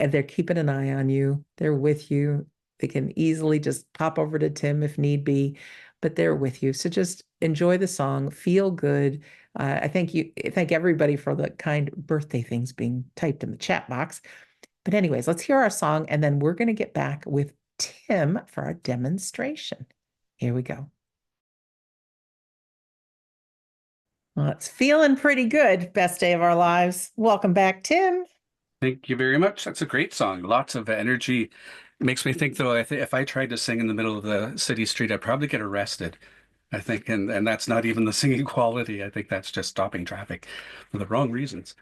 and they're keeping an eye on you. They're with you. They can easily just pop over to Tim if need be, but they're with you. So just enjoy the song, feel good. I thank everybody for the kind birthday things being typed in the chat box. But anyways, let's hear our song and then we're going to get back with Tim for our demonstration. Here we go. Well, it's feeling pretty good. Best day of our lives. Welcome back, Tim. Thank you very much. That's a great song. Lots of energy. It makes me think, though, if I tried to sing in the middle of the city street, I'd probably get arrested. I think, and that's not even the singing quality. I think that's just stopping traffic for the wrong reasons.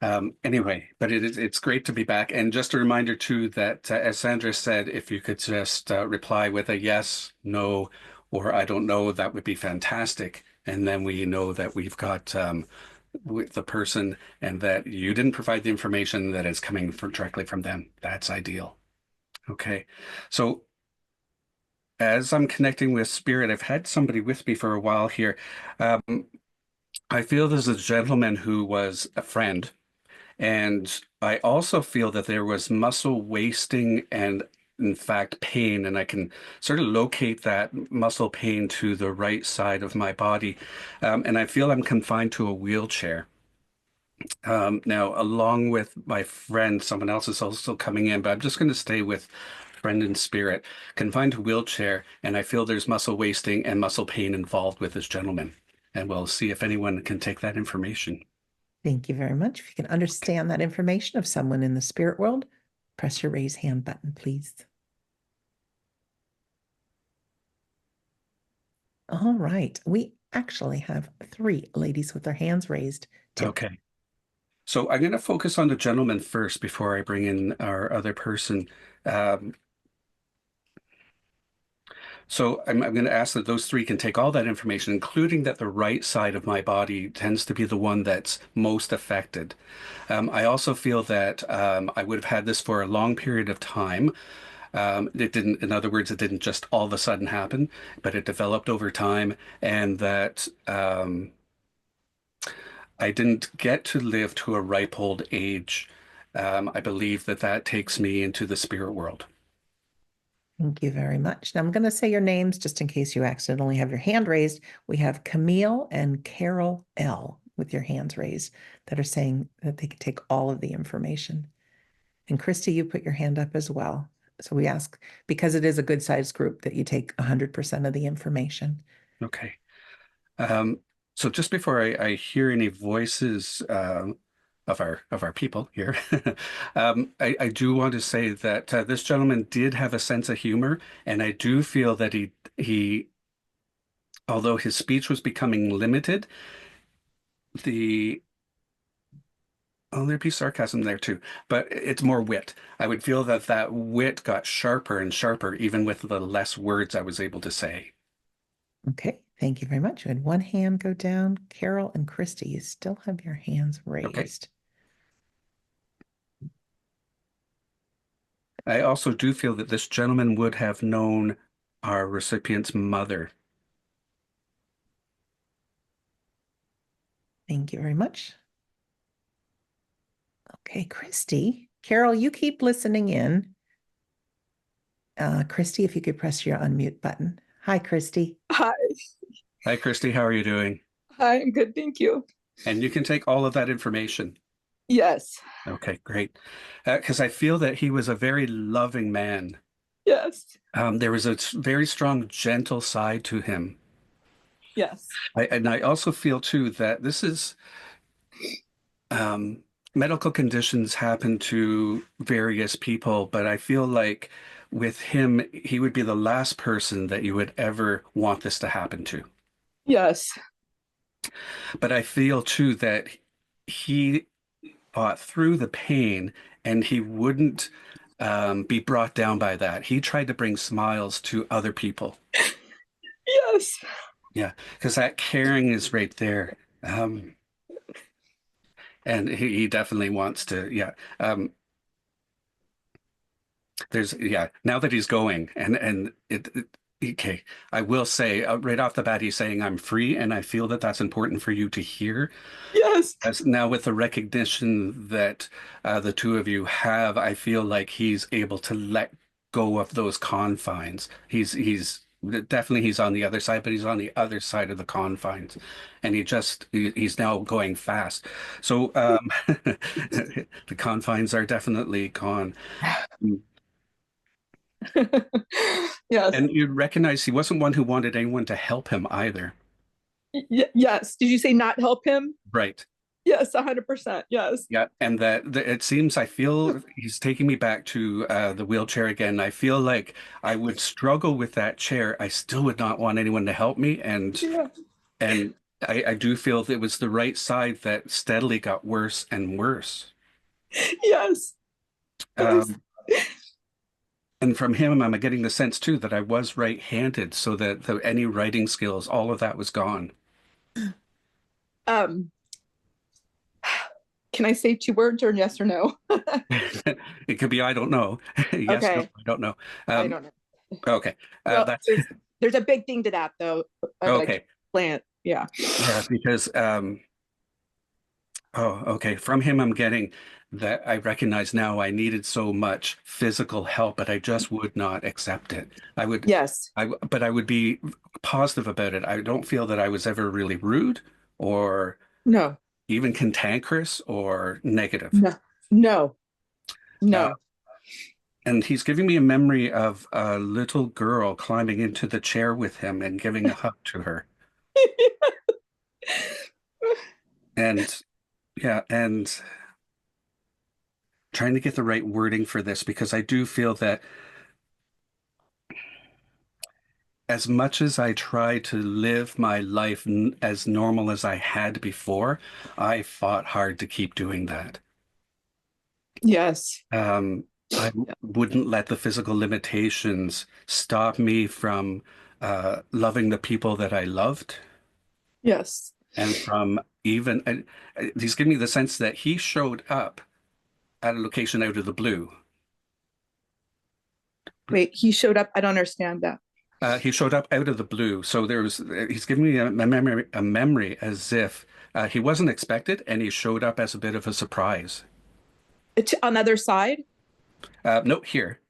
Anyway, but it's great to be back. And just a reminder too that as Sandra said, if you could just reply with a yes, no, or I don't know, that would be fantastic. And then we know that we've got with the person and that you didn't provide the information that is coming directly from them. That's ideal. Okay, so as I'm connecting with spirit, I've had somebody with me for a while here. I feel there's a gentleman who was a friend, and I also feel that there was muscle wasting and, in fact, pain, and I can sort of locate that muscle pain to the right side of my body. And I feel I'm confined to a wheelchair. Now, along with my friend, someone else is also coming in, but I'm just going to stay with friend and spirit, confined to wheelchair, and I feel there's muscle wasting and muscle pain involved with this gentleman. And we'll see if anyone can take that information. Thank you very much. If you can understand that information of someone in the spirit world, press your raise hand button, please. All right. We actually have 3 ladies with their hands raised. Tim. Okay. So I'm going to focus on the gentleman first before I bring in our other person. So I'm going to ask that those 3 can take all that information, including that the right side of my body tends to be the one that's most affected. I also feel that I would have had this for a long period of time. It didn't, in other words, it didn't just all of a sudden happen, but it developed over time, and that I didn't get to live to a ripe old age. I believe that that takes me into the spirit world. Thank you very much. Now I'm going to say your names just in case you accidentally have your hand raised. We have Camille and Carol L. with your hands raised that are saying that they can take all of the information. And Christy, you put your hand up as well. So we ask, because it is a good sized group, that you take 100% of the information. Okay. So just before I hear any voices of our people here, I do want to say that this gentleman did have a sense of humor, and I do feel that he although his speech was becoming limited, there'd be sarcasm there too, but it's more wit. I would feel that that wit got sharper and sharper, even with the less words I was able to say. Okay, thank you very much. You had one hand go down. Carol and Christy, you still have your hands raised. Okay. I also do feel that this gentleman would have known our recipient's mother. Thank you very much. Okay, Christy. Carol, you keep listening in. Christy, if you could press your unmute button. Hi, Christy. Hi. Hi, Christy. How are you doing? Hi, I'm good, thank you. And you can take all of that information. Yes. Okay, great. Because I feel that he was a very loving man. Yes. There was a very strong, gentle side to him. Yes. And I also feel too that this is medical conditions happen to various people, but I feel like with him, he would be the last person that you would ever want this to happen to. Yes. But I feel too that he fought through the pain and he wouldn't be brought down by that. He tried to bring smiles to other people. Yes. Yeah, because that caring is right there. And he definitely wants to, yeah. Now that he's going and okay, I will say right off the bat, he's saying I'm free, and I feel that that's important for you to hear. Yes. As now with the recognition that the two of you have, I feel like he's able to let go of those confines. He's definitely he's on the other side, but he's on the other side of the confines, and he's now going fast. So the confines are definitely gone. Yes. And you recognize he wasn't one who wanted anyone to help him either. Yes. Did you say not help him? Right. Yes, 100%. Yes. Yeah, and that it seems I feel he's taking me back to the wheelchair again. I feel like I would struggle with that chair. I still would not want anyone to help me, and Yeah. and I do feel that it was the right side that steadily got worse and worse. Yes. Yes. And from him, I'm getting the sense too that I was right-handed, so that any writing skills, all of that was gone. Can I say 2 words or yes or no? It could be I don't know. Yes, no, Okay. I don't know. I don't know. Okay, Well, that's there's a big thing to that though. okay. Plant. Yeah. Yeah, because okay. From him, I'm getting that I recognize now I needed so much physical help, but I just would not accept it. Yes. But I would be positive about it. I don't feel that I was ever really rude or No. even cantankerous or negative. No. No. Uh, No. and he's giving me a memory of a little girl climbing into the chair with him and giving a hug to her. And yeah, and trying to get the right wording for this because I do feel that as much as I try to live my life as normal as I had before, I fought hard to keep doing that. Yes. I wouldn't let the physical limitations stop me from loving the people that I loved. Yes. And from even, he's giving me the sense that he showed up at a location out of the blue. Wait, he showed up. I don't understand that. He showed up out of the blue. So he's giving me a memory as if he wasn't expected and he showed up as a bit of a surprise. On the other side? No, here.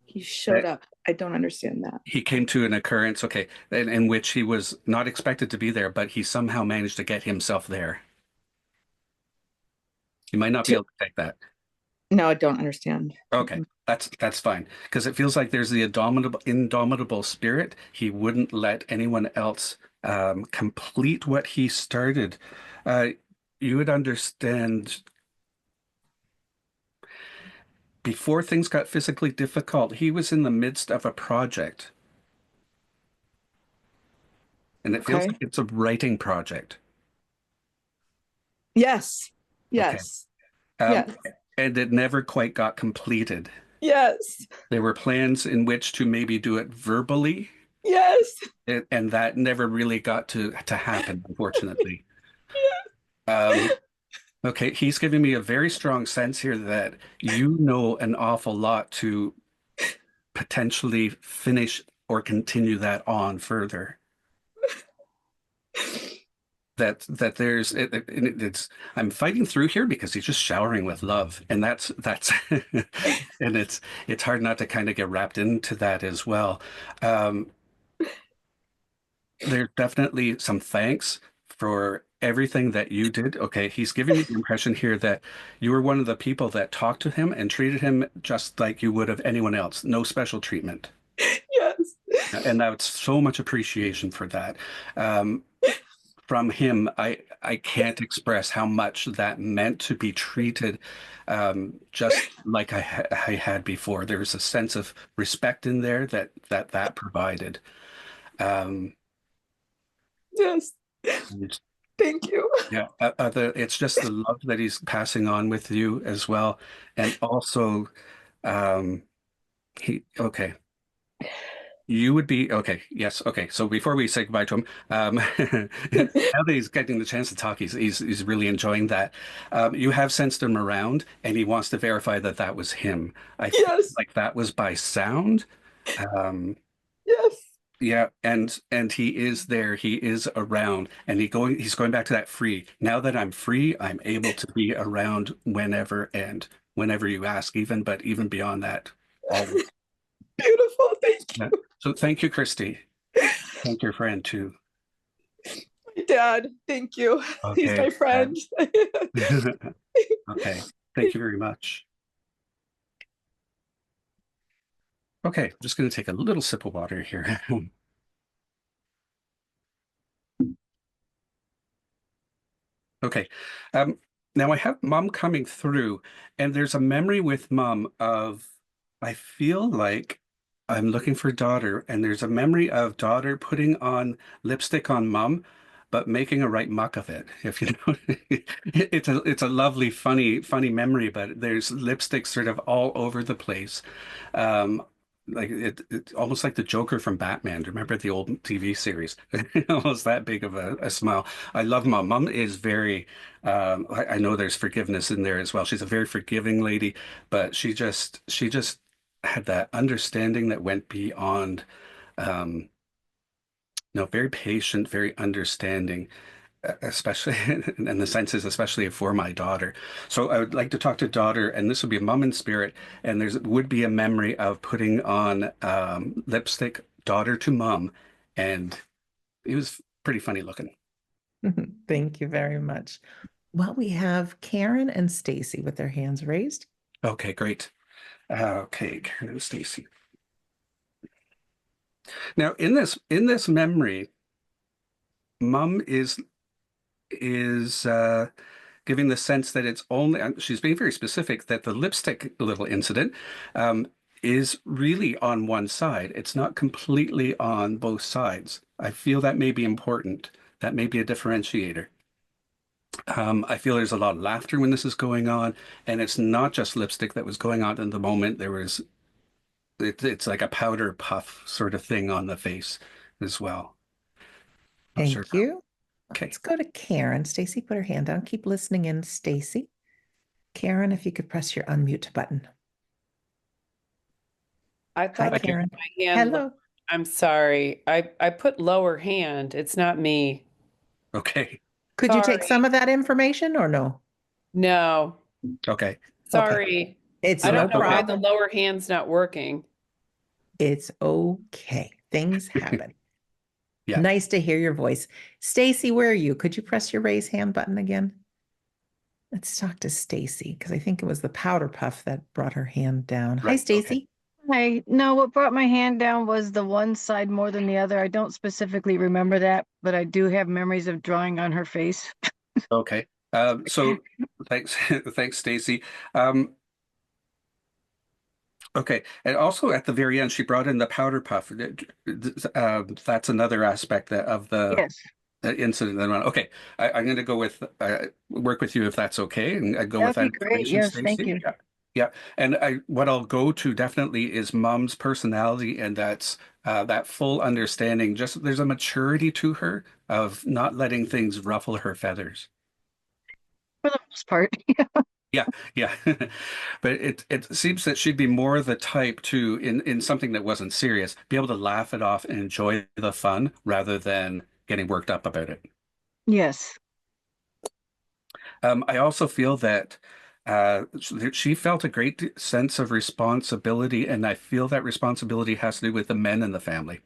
He showed up. I don't understand that. He came to an occurrence, okay, in which he was not expected to be there, but he somehow managed to get himself there. You might not be able to take that. No, I don't understand. Okay, that's fine. Because it feels like there's the indomitable spirit. He wouldn't let anyone else complete what he started. You would understand before things got physically difficult, he was in the midst of a project. And it feels Okay. like it's a writing project. Yes. Yes. Yes. And it never quite got completed. Yes. There were plans in which to maybe do it verbally, Yes. and that never really got to happen, unfortunately. Okay, he's giving me a very strong sense here that you know an awful lot to potentially finish or continue that on further. that there's it's I'm fighting through here because he's just showering with love, and that's and it's hard not to kind of get wrapped into that as well. Um, there's definitely some thanks for everything that you did. Okay, he's giving me the impression here that you were one of the people that talked to him and treated him just like you would have anyone else, no special treatment. Yes. And that's so much appreciation for that. Um, from him, I can't express how much that meant to be treated just like I had before. There was a sense of respect in there that provided. Um, Yes. it's- Thank you. yeah, it's just the love that he's passing on with you as well, and also um, he okay. You would be okay. Yes. Okay. So before we say goodbye to him, now that he's getting the chance to talk, he's really enjoying that. You have sensed him around, and he wants to verify that that was him. I feel Yes. like that was by sound. Um, Yes. yeah, and he is there. He is around, and he's going back to that free. Now that I'm free, I'm able to be around whenever and whenever you ask, but even beyond that, always. Beautiful. Thank Yeah. you. So thank you, Christy. Thank your friend too. My dad. Thank you. He's Okay. my friend. Okay. Thank you very much. Okay, I'm just going to take a little sip of water here. Okay. Now I have mom coming through, and there's a memory with mom of, I feel like I'm looking for daughter, and there's a memory of daughter putting on lipstick on mom, but making a right muck of it. If you know, it's a lovely, funny memory, but there's lipstick sort of all over the place. Um, like it almost like the Joker from Batman. Do you remember the old TV series? Almost that big of a smile. I love mom. Mom is very I know there's forgiveness in there as well. She's a very forgiving lady, but she just had that understanding that went beyond um no, very patient, very understanding, especially in the senses, especially for my daughter. So I would like to talk to daughter, and this would be a mom in spirit, and there's would be a memory of putting on lipstick, daughter to mom, and it was pretty funny looking. Thank you very much. Well, we have Karen and Stacy with their hands raised. Okay, great. Okay, Karen and Stacy. Now, in this memory, mom is giving the sense that it's only, she's being very specific that the lipstick little incident um, is really on one side. It's not completely on both sides. I feel that may be important. That may be a differentiator. I feel there's a lot of laughter when this is going on, and it's not just lipstick that was going on in the moment. It's like a powder puff sort of thing on the face as well. Not Thank sure. you. Okay. Let's go to Karen. Stacy, put her hand down. Keep listening in, Stacy. Karen, if you could press your unmute button. I Hi, thought Karen. my hand. Hello. I'm sorry. I put lower hand. It's not me. Okay. Could you take Sorry. some of that information or no? No. Okay. Sorry. It's I no don't know why the problem. lower hand's not working. It's okay. Things happen. Yeah. Nice to hear your voice. Stacy, where are you? Could you press your raise hand button again? Let's talk to Stacy because I think it was the powder puff that brought her hand down. Hi, Right, okay. Stacy. Hi. No, what brought my hand down was the one side more than the other. I don't specifically remember that, but I do have memories of drawing on her face. Okay. So thanks, thanks, Stacy. Okay, and also at the very end, she brought in the powder puff. That's another aspect of the Yes. incident. That went. Okay, I'm going to go with work with you if that's okay, and I go with That'd that be great. information, Yes, thank Stacy. you. Yeah, yeah. And what I'll go to definitely is Mom's personality, and that's that full understanding. Just there's a maturity to her of not letting things ruffle her feathers. For the most part. Yeah, yeah. But it seems that she'd be more the type to in something that wasn't serious, be able to laugh it off and enjoy the fun rather than getting worked up about it. Yes, I also feel that she felt a great sense of responsibility, and I feel that responsibility has to do with the men in the family.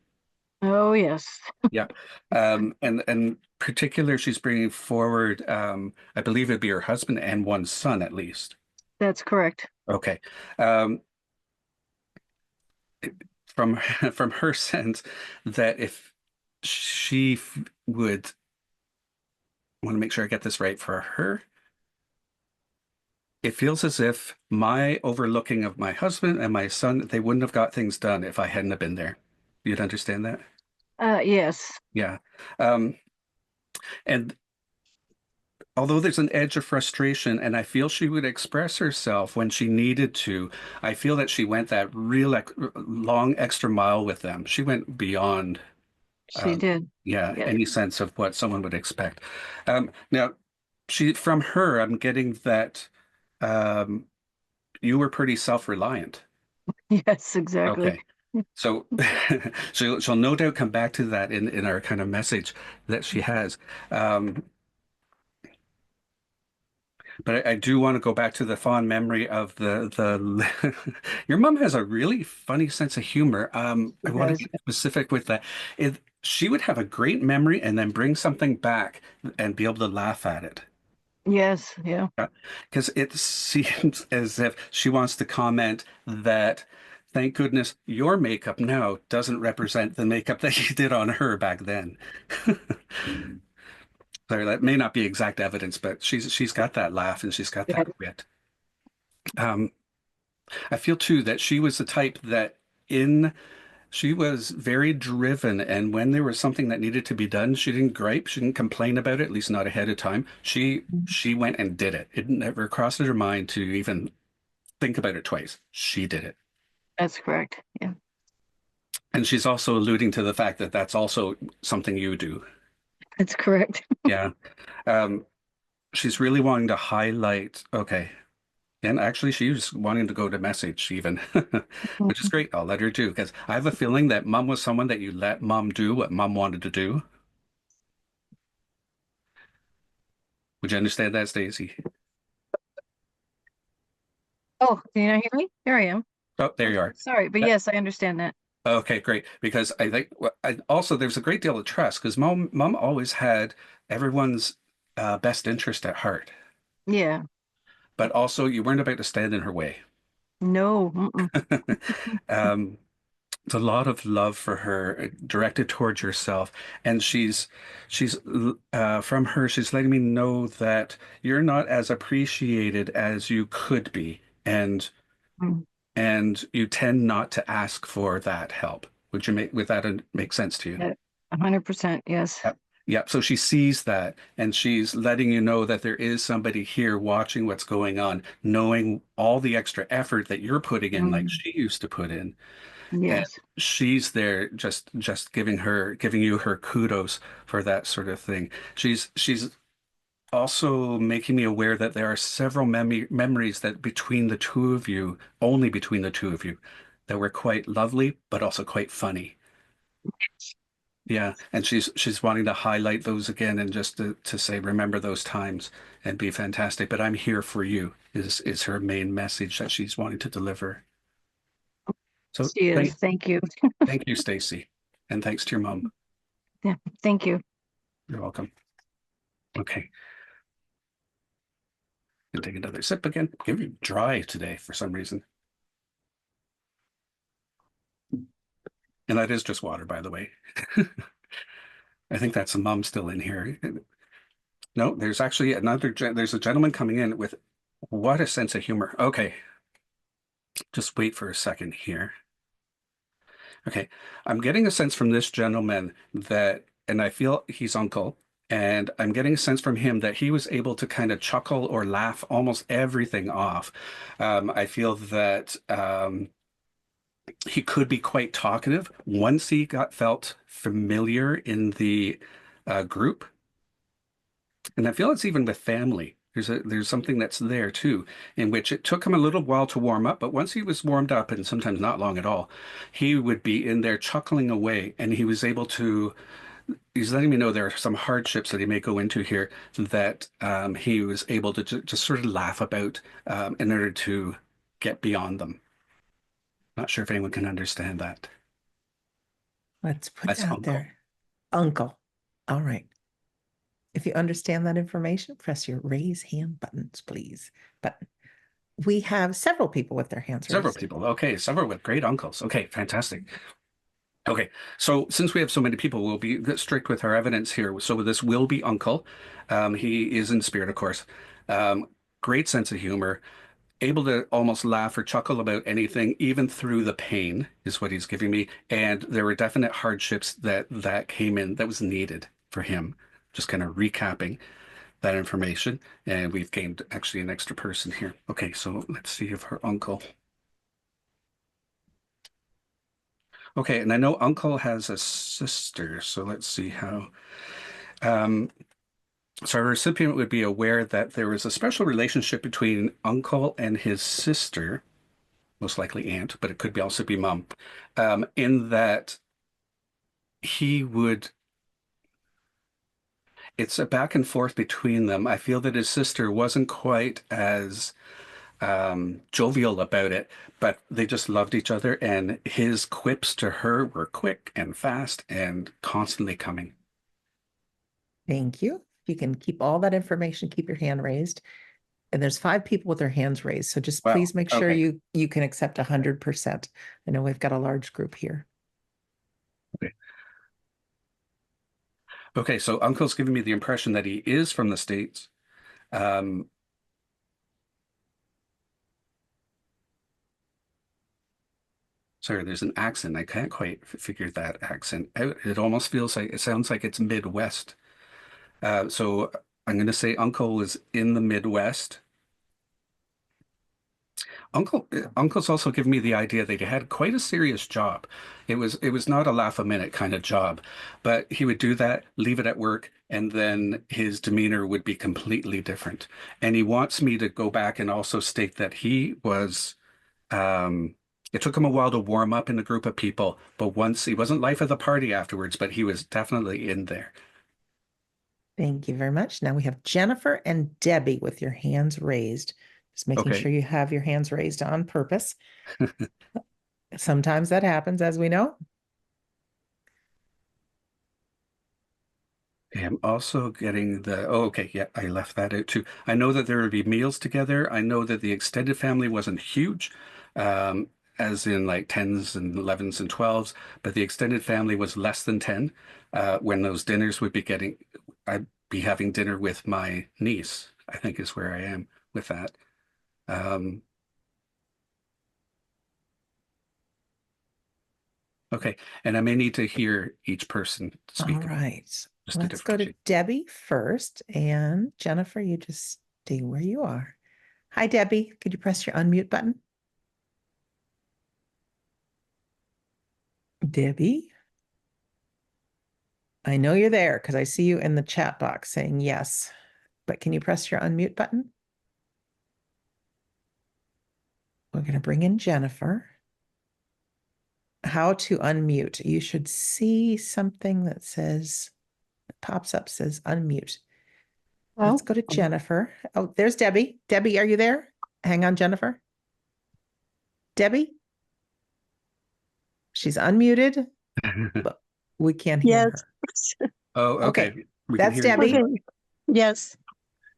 oh yes, Yeah. And particular, she's bringing forward, I believe it'd be her husband and one son at least. that's correct. Okay. Um, from from her sense that if she would want to make sure I get this right for her, it feels as if my overlooking of my husband and my son, they wouldn't have got things done if I hadn't have been there. You'd understand that? Yes, Yeah. And although there's an edge of frustration, and I feel she would express herself when she needed to, I feel that she went that real long extra mile with them. She went beyond, she did. yeah, Yes, any sense of what someone would expect. Now, from her, I'm getting that um, you were pretty self-reliant. yes, exactly. Okay. So she'll no doubt come back to that in our kind of message that she has. Um, But I do want to go back to the fond memory of the your mom has a really funny sense of humor. I want to Yes, get specific with that. She would have a great memory and then bring something back and be able to laugh at it. yes, yeah, Because it seems as if she wants to comment that, thank goodness your makeup now doesn't represent the makeup that you did on her back then. Sorry, that may not be exact evidence, but she's got that laugh and she's got yeah, that wit. Um, I feel too that she was the type that in she was very driven, and when there was something that needed to be done, she didn't gripe, she didn't complain about it, at least not ahead of time. She went and did it. It never crossed her mind to even think about it twice. She did it. that's correct. Yeah, And she's also alluding to the fact that that's also something you do. that's correct. Yeah. Um, she's really wanting to highlight, okay. And actually, she was wanting to go to message even, which is great. I'll let her do because I have a feeling that mom was someone that you let mom do what mom wanted to do. Would you understand that, Stacey? Oh, can you not hear me? Here I am. Oh, there you are. Sorry, but yes, I understand that. Okay, great. Because I think also there's a great deal of trust because mom always had everyone's best interest at heart, Yeah, but also you weren't about to stand in her way. no, Um, it's a lot of love for her directed towards yourself, and she's from her she's letting me know that you're not as appreciated as you could be, mm, and you tend not to ask for that help. Would that make sense to you? yeah, 100%. Yes, Yep. Yep. So she sees that and she's letting you know that there is somebody here watching what's going on, knowing all the extra effort that you're putting in, like mm, she used to put in. And yes, she's there just giving you her kudos for that sort of thing. She's also making me aware that there are several memories that between the two of you, only between the two of you, that were quite lovely, but also quite funny. Yeah, and she's wanting to highlight those again and just to say, remember those times and be fantastic. But I'm here for you is her main message that she's wanting to deliver. So she is. Thank you. thank you, Stacy, and thanks to your mom. Yeah, thank you. You're welcome. Okay, gonna take another sip again. Give you dry today for some reason, and that is just water, by the way. I think that's the mom still in here. No, there's actually there's a gentleman coming in with what a sense of humor. Okay, just wait for a second here. Okay, I'm getting a sense from this gentleman that, and I feel he's uncle, and I'm getting a sense from him that he was able to kind of chuckle or laugh almost everything off. I feel that he could be quite talkative once he felt familiar in the group. And I feel it's even with family. There's something that's there too, in which it took him a little while to warm up, but once he was warmed up, and sometimes not long at all, he would be in there chuckling away, and he was able to he's letting me know there are some hardships that he may go into here that he was able to just sort of laugh about in order to get beyond them. Not sure if anyone can understand that. Let's put That's that uncle. there. Uncle. All right. If you understand that information, press your raise hand buttons, please. Button. We have several people with their hands Several raised. people. Okay, several with great uncles. Okay, fantastic. Okay, so since we have so many people, we'll be strict with our evidence here. So this will be uncle. He is in spirit, of course. Great sense of humor, able to almost laugh or chuckle about anything, even through the pain, is what he's giving me. And there were definite hardships that came in that was needed for him. Just kind of recapping that information. And we've gained actually an extra person here. Okay, so let's see if her uncle. Okay, and I know uncle has a sister, so let's see how. So our recipient would be aware that there was a special relationship between uncle and his sister, most likely aunt, but it could also be mom, in that he would. It's a back and forth between them. I feel that his sister wasn't quite as jovial about it, but they just loved each other, and his quips to her were quick and fast and constantly coming. Thank you. You can keep all that information, keep your hand raised. And there's 5 people with their hands raised. So just Wow, please make sure okay. you can accept 100%. I know we've got a large group here. Okay, so uncle's giving me the impression that he is from the States. Sorry, there's an accent. I can't quite figure that accent out. It almost feels like, it sounds like it's Midwest. So I'm going to say uncle is in the Midwest. Uncle's also given me the idea that he had quite a serious job. It was not a laugh a minute kind of job, but he would do that, leave it at work, and then his demeanor would be completely different. And he wants me to go back and also state that he was it took him a while to warm up in a group of people, but once he wasn't life of the party afterwards, but he was definitely in there. Thank you very much. Now we have Jennifer and Debbie with your hands raised. Just making Okay. sure you have your hands raised on purpose. Sometimes that happens, as we know. I'm also getting okay, yeah, I left that out too. I know that there would be meals together. I know that the extended family wasn't huge, as in like 10s and 11s and 12s, but the extended family was less than 10 when those dinners would be I'd be having dinner with my niece, I think is where I am with that. Okay, and I may need to hear each person speak. All right. Just Let's go to Debbie first. And Jennifer, you just stay where you are. Hi, Debbie. Could you press your unmute button? Debbie? I know you're there because I see you in the chat box saying yes, but can you press your unmute button? We're going to bring in Jennifer. How to unmute. You should see something that says, pops up, says unmute. Let's go to Jennifer. Oh, there's Debbie. Debbie, are you there? Hang on, Jennifer. Debbie? She's unmuted, but we can't hear her. Oh, okay. Okay, We can that's hear you. Debbie. Okay. Yes,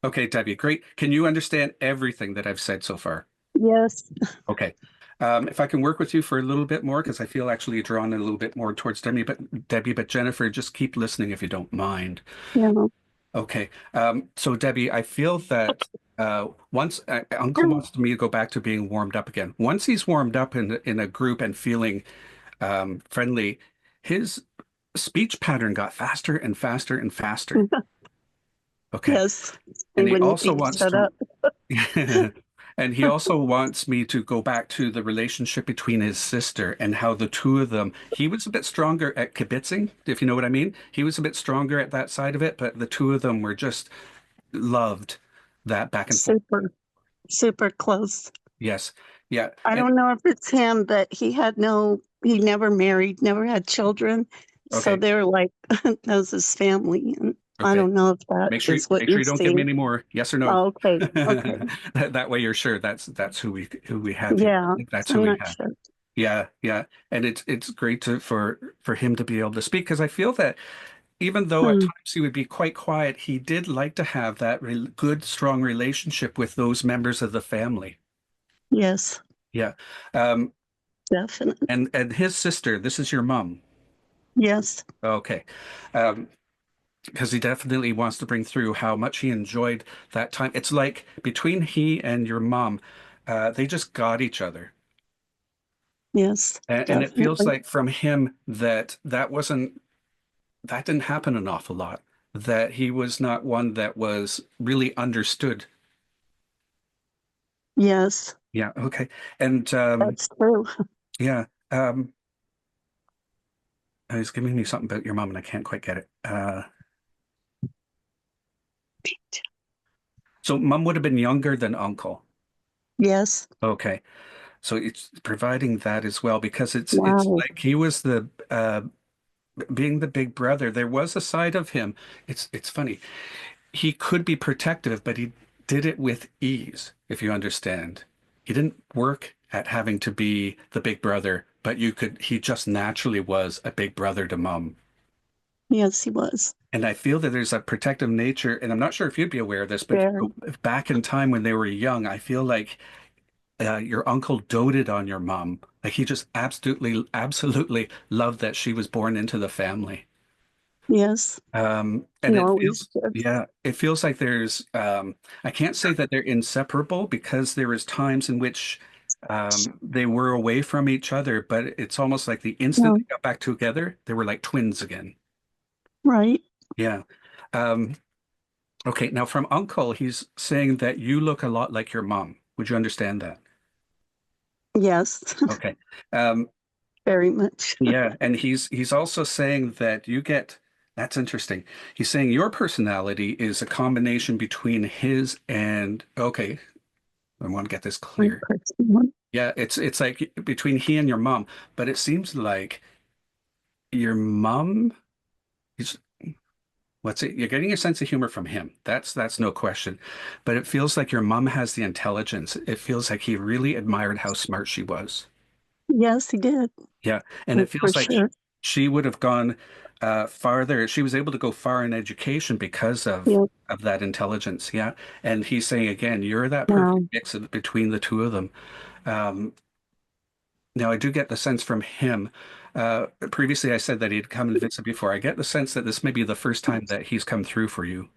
Okay, Debbie, great. Can you understand everything that I've said so far? yes. Okay. If I can work with you for a little bit more, because I feel actually drawn a little bit more towards Debbie, but Jennifer, just keep listening if you don't mind. Yeah. Okay. So Debbie, I feel that once Uncle wants me to go back to being warmed up again. Once he's warmed up in a group and feeling friendly, his speech pattern got faster and faster and faster. Okay. Yes. And he when also you wants shut to, up. and he also wants me to go back to the relationship between his sister and how the two of them, he was a bit stronger at kibitzing, if you know what I mean. He was a bit stronger at that side of it, but the two of them were just loved that back and forth. Super close. Yes. Yeah. I don't know if it's him, but he never married, never had children. So Okay. they were like, that was his family. And I Okay. don't know if that Make sure is what make sure you're you don't give me seeing. any more. Yes or no. Oh, okay. Okay. That way you're sure that's who we have here. I Yeah. think that's who I'm we not have. sure. Yeah, yeah. And it's great for him to be able to speak, because I feel that even though at Hmm. times he would be quite quiet, he did like to have that good, strong relationship with those members of the family. Yes, Yeah. Um, definitely. and his sister, this is your mom. Yes. Okay. Um, because he definitely wants to bring through how much he enjoyed that time. It's like between he and your mom, they just got each other. Yes, And it feels definitely. like from him that that didn't happen an awful lot, that he was not one that was really understood. Yes, Yeah, okay. And that's true. yeah, he's giving me something about your mom and I can't quite get it. So mom would have been younger than uncle. Yes. Okay. So it's providing that as well, because it's Wow. like he was the being the big brother. There was a side of him. It's funny. He could be protective, but he did it with ease, if you understand. He didn't work at having to be the big brother, but he just naturally was a big brother to mom. Yes, he was. And I feel that there's a protective nature, and I'm not sure if you'd be aware of this, but you Very. know, back in time when they were young, I feel like your uncle doted on your mom. Like he just absolutely loved that she was born into the family. Yes, And he it always feels, did. yeah, it feels like I can't say that they're inseparable, because there was times in which they were away from each other, but it's almost like the instant No, they got back together, they were like twins again. right. Yeah. Um, okay. Now from uncle, he's saying that you look a lot like your mom. Would you understand that? Yes, Okay. Um, very much. Yeah, and he's also saying that that's interesting. He's saying your personality is a combination between his and okay, I want to get this My clear. personal one. Yeah, it's like between he and your mom, but it seems like your mom is what's it? You're getting a sense of humor from him. That's no question. But it feels like your mom has the intelligence. It feels like he really admired how smart she was. Yes, he did. Yeah, and it For feels like sure. she would have gone farther. She was able to go far in education because Yep. of that intelligence. Yeah, and he's saying again, you're that perfect Wow. mix between the two of them. Um, Now, I do get the sense from him. Previously, I said that he'd come and visit before. I get the sense that this may be the first time that he's come through for you.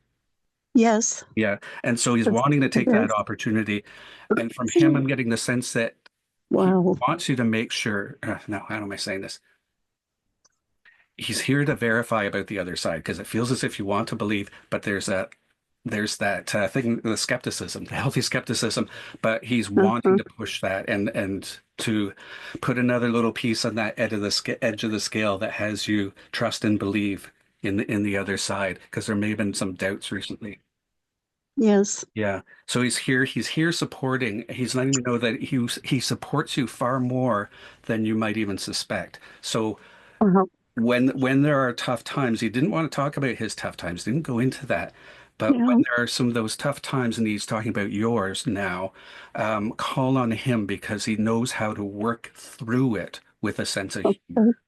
Yes. Yeah, and so he's That's wanting to take that it opportunity. And from is. him, I'm getting the sense that he Wow. wants you to make sure. No, how am I saying this? He's here to verify about the other side, because it feels as if you want to believe, but there's that thing, the skepticism, the healthy skepticism, but he's wanting Uh-huh. to push that and to put another little piece on that edge of the scale that has you trust and believe in the other side, because there may have been some doubts recently. Yes. Yeah. So he's here supporting. He's letting me know that he supports you far more than you might even suspect. So Uh-huh. when there are tough times, he didn't want to talk about his tough times, didn't go into that. But when Yeah. there are some of those tough times, and he's talking about yours now, call on him, because he knows how to work through it with a sense of humor. Okay.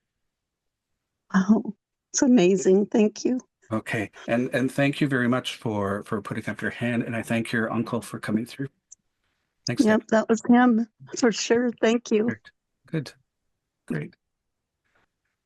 Wow. It's amazing. Thank you. Okay, and thank you very much for putting up your hand, and I thank your uncle for coming through. Thanks, Deb. Yep, that was him for sure. Thank you. Great. Good, great.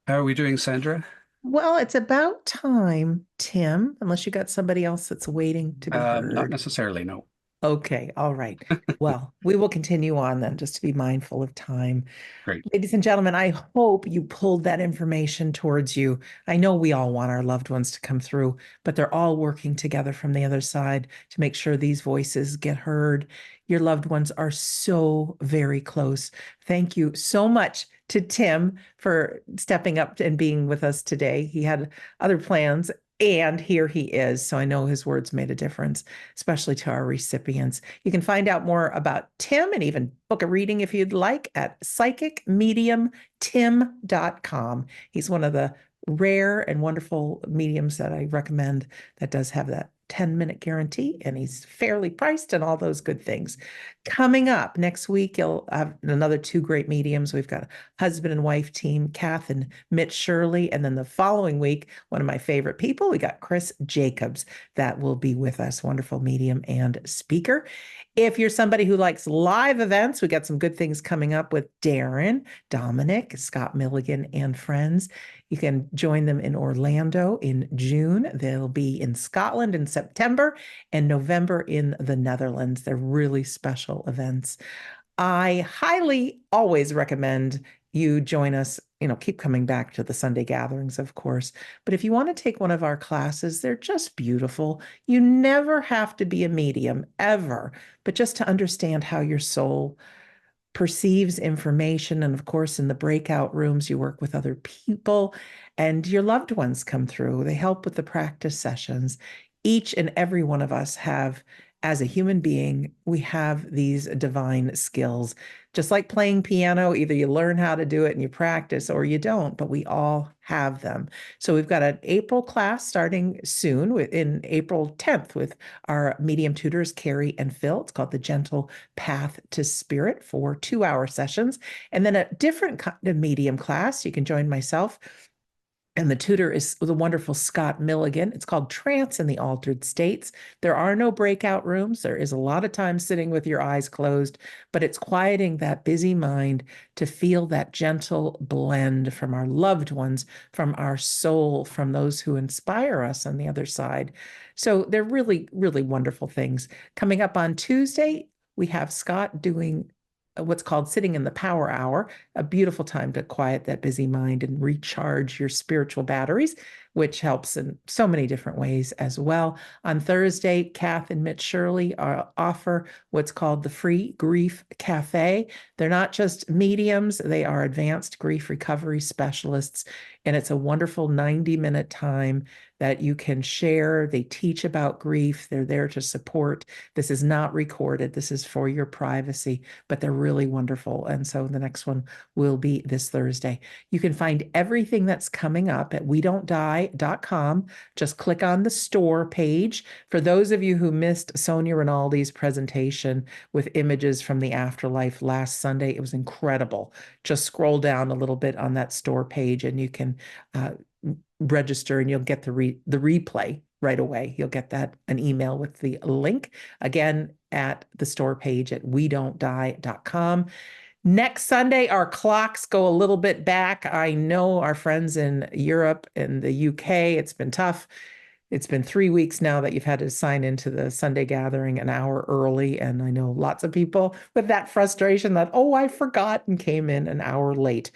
How are we doing, Sandra? Well, it's about time, Tim, unless you got somebody else that's waiting to be Not heard. necessarily, no. Okay, all right. Well, we will continue on then, just to be mindful of time. Great. Ladies and gentlemen, I hope you pulled that information towards you. I know we all want our loved ones to come through, but they're all working together from the other side to make sure these voices get heard. Your loved ones are so very close. Thank you so much to Tim for stepping up and being with us today. He had other plans And here he is. So I know his words made a difference, especially to our recipients. You can find out more about Tim and even book a reading if you'd like at psychicmediumtim.com. He's one of the rare and wonderful mediums that I recommend that does have that 10-minute guarantee, and he's fairly priced and all those good things. Coming up next week, you'll have another two great mediums. We've got a husband and wife team, Kath and Mitch Shirley. And then the following week, one of my favorite people, we got Chris Jacobs that will be with us, wonderful medium and speaker. If you're somebody who likes live events, we got some good things coming up with Darren, Dominic, Scott Milligan, and friends. You can join them in Orlando in June. They'll be in Scotland in September and November in the Netherlands. They're really special events. I highly always recommend you join us, keep coming back to the Sunday gatherings, of course. But if you want to take one of our classes, they're just beautiful. You never have to be a medium, ever, but just to understand how your soul perceives information. And of course, in the breakout rooms, you work with other people and your loved ones come through. They help with the practice sessions. Each and every one of us have, as a human being, we have these divine skills. Just like playing piano, either you learn how to do it and you practice or you don't, but we all have them. So we've got an April class starting soon in April 10th with our medium tutors, Carrie and Phil. It's called The Gentle Path to Spirit for 2-hour sessions. And then a different kind of medium class, you can join myself. And the tutor is the wonderful Scott Milligan. It's called Trance in the Altered States. There are no breakout rooms. There is a lot of time sitting with your eyes closed, but it's quieting that busy mind to feel that gentle blend from our loved ones, from our soul, from those who inspire us on the other side. So they're really, really wonderful things. Coming up on Tuesday, we have Scott doing what's called Sitting in the Power Hour, a beautiful time to quiet that busy mind and recharge your spiritual batteries, which helps in so many different ways as well. On Thursday, Kath and Mitch Shirley offer what's called the Free Grief Cafe. They're not just mediums, they are advanced grief recovery specialists, and it's a wonderful 90-minute time that you can share. They teach about grief. They're there to support. This is not recorded. This is for your privacy, but they're really wonderful. And so the next one will be this Thursday. You can find everything that's coming up at wedon'tdie.com. Just click on the store page. For those of you who missed Sonia Rinaldi's presentation with images from the afterlife last Sunday, it was incredible. Just scroll down a little bit on that store page and you can register and you'll get the replay right away. You'll get an email with the link again at the store page at wedon'tdie.com. Next Sunday, our clocks go a little bit back. I know our friends in Europe and the UK, it's been tough. It's been 3 weeks now that you've had to sign into the Sunday gathering an hour early. And I know lots of people with that frustration that, oh, I forgot and came in an hour late.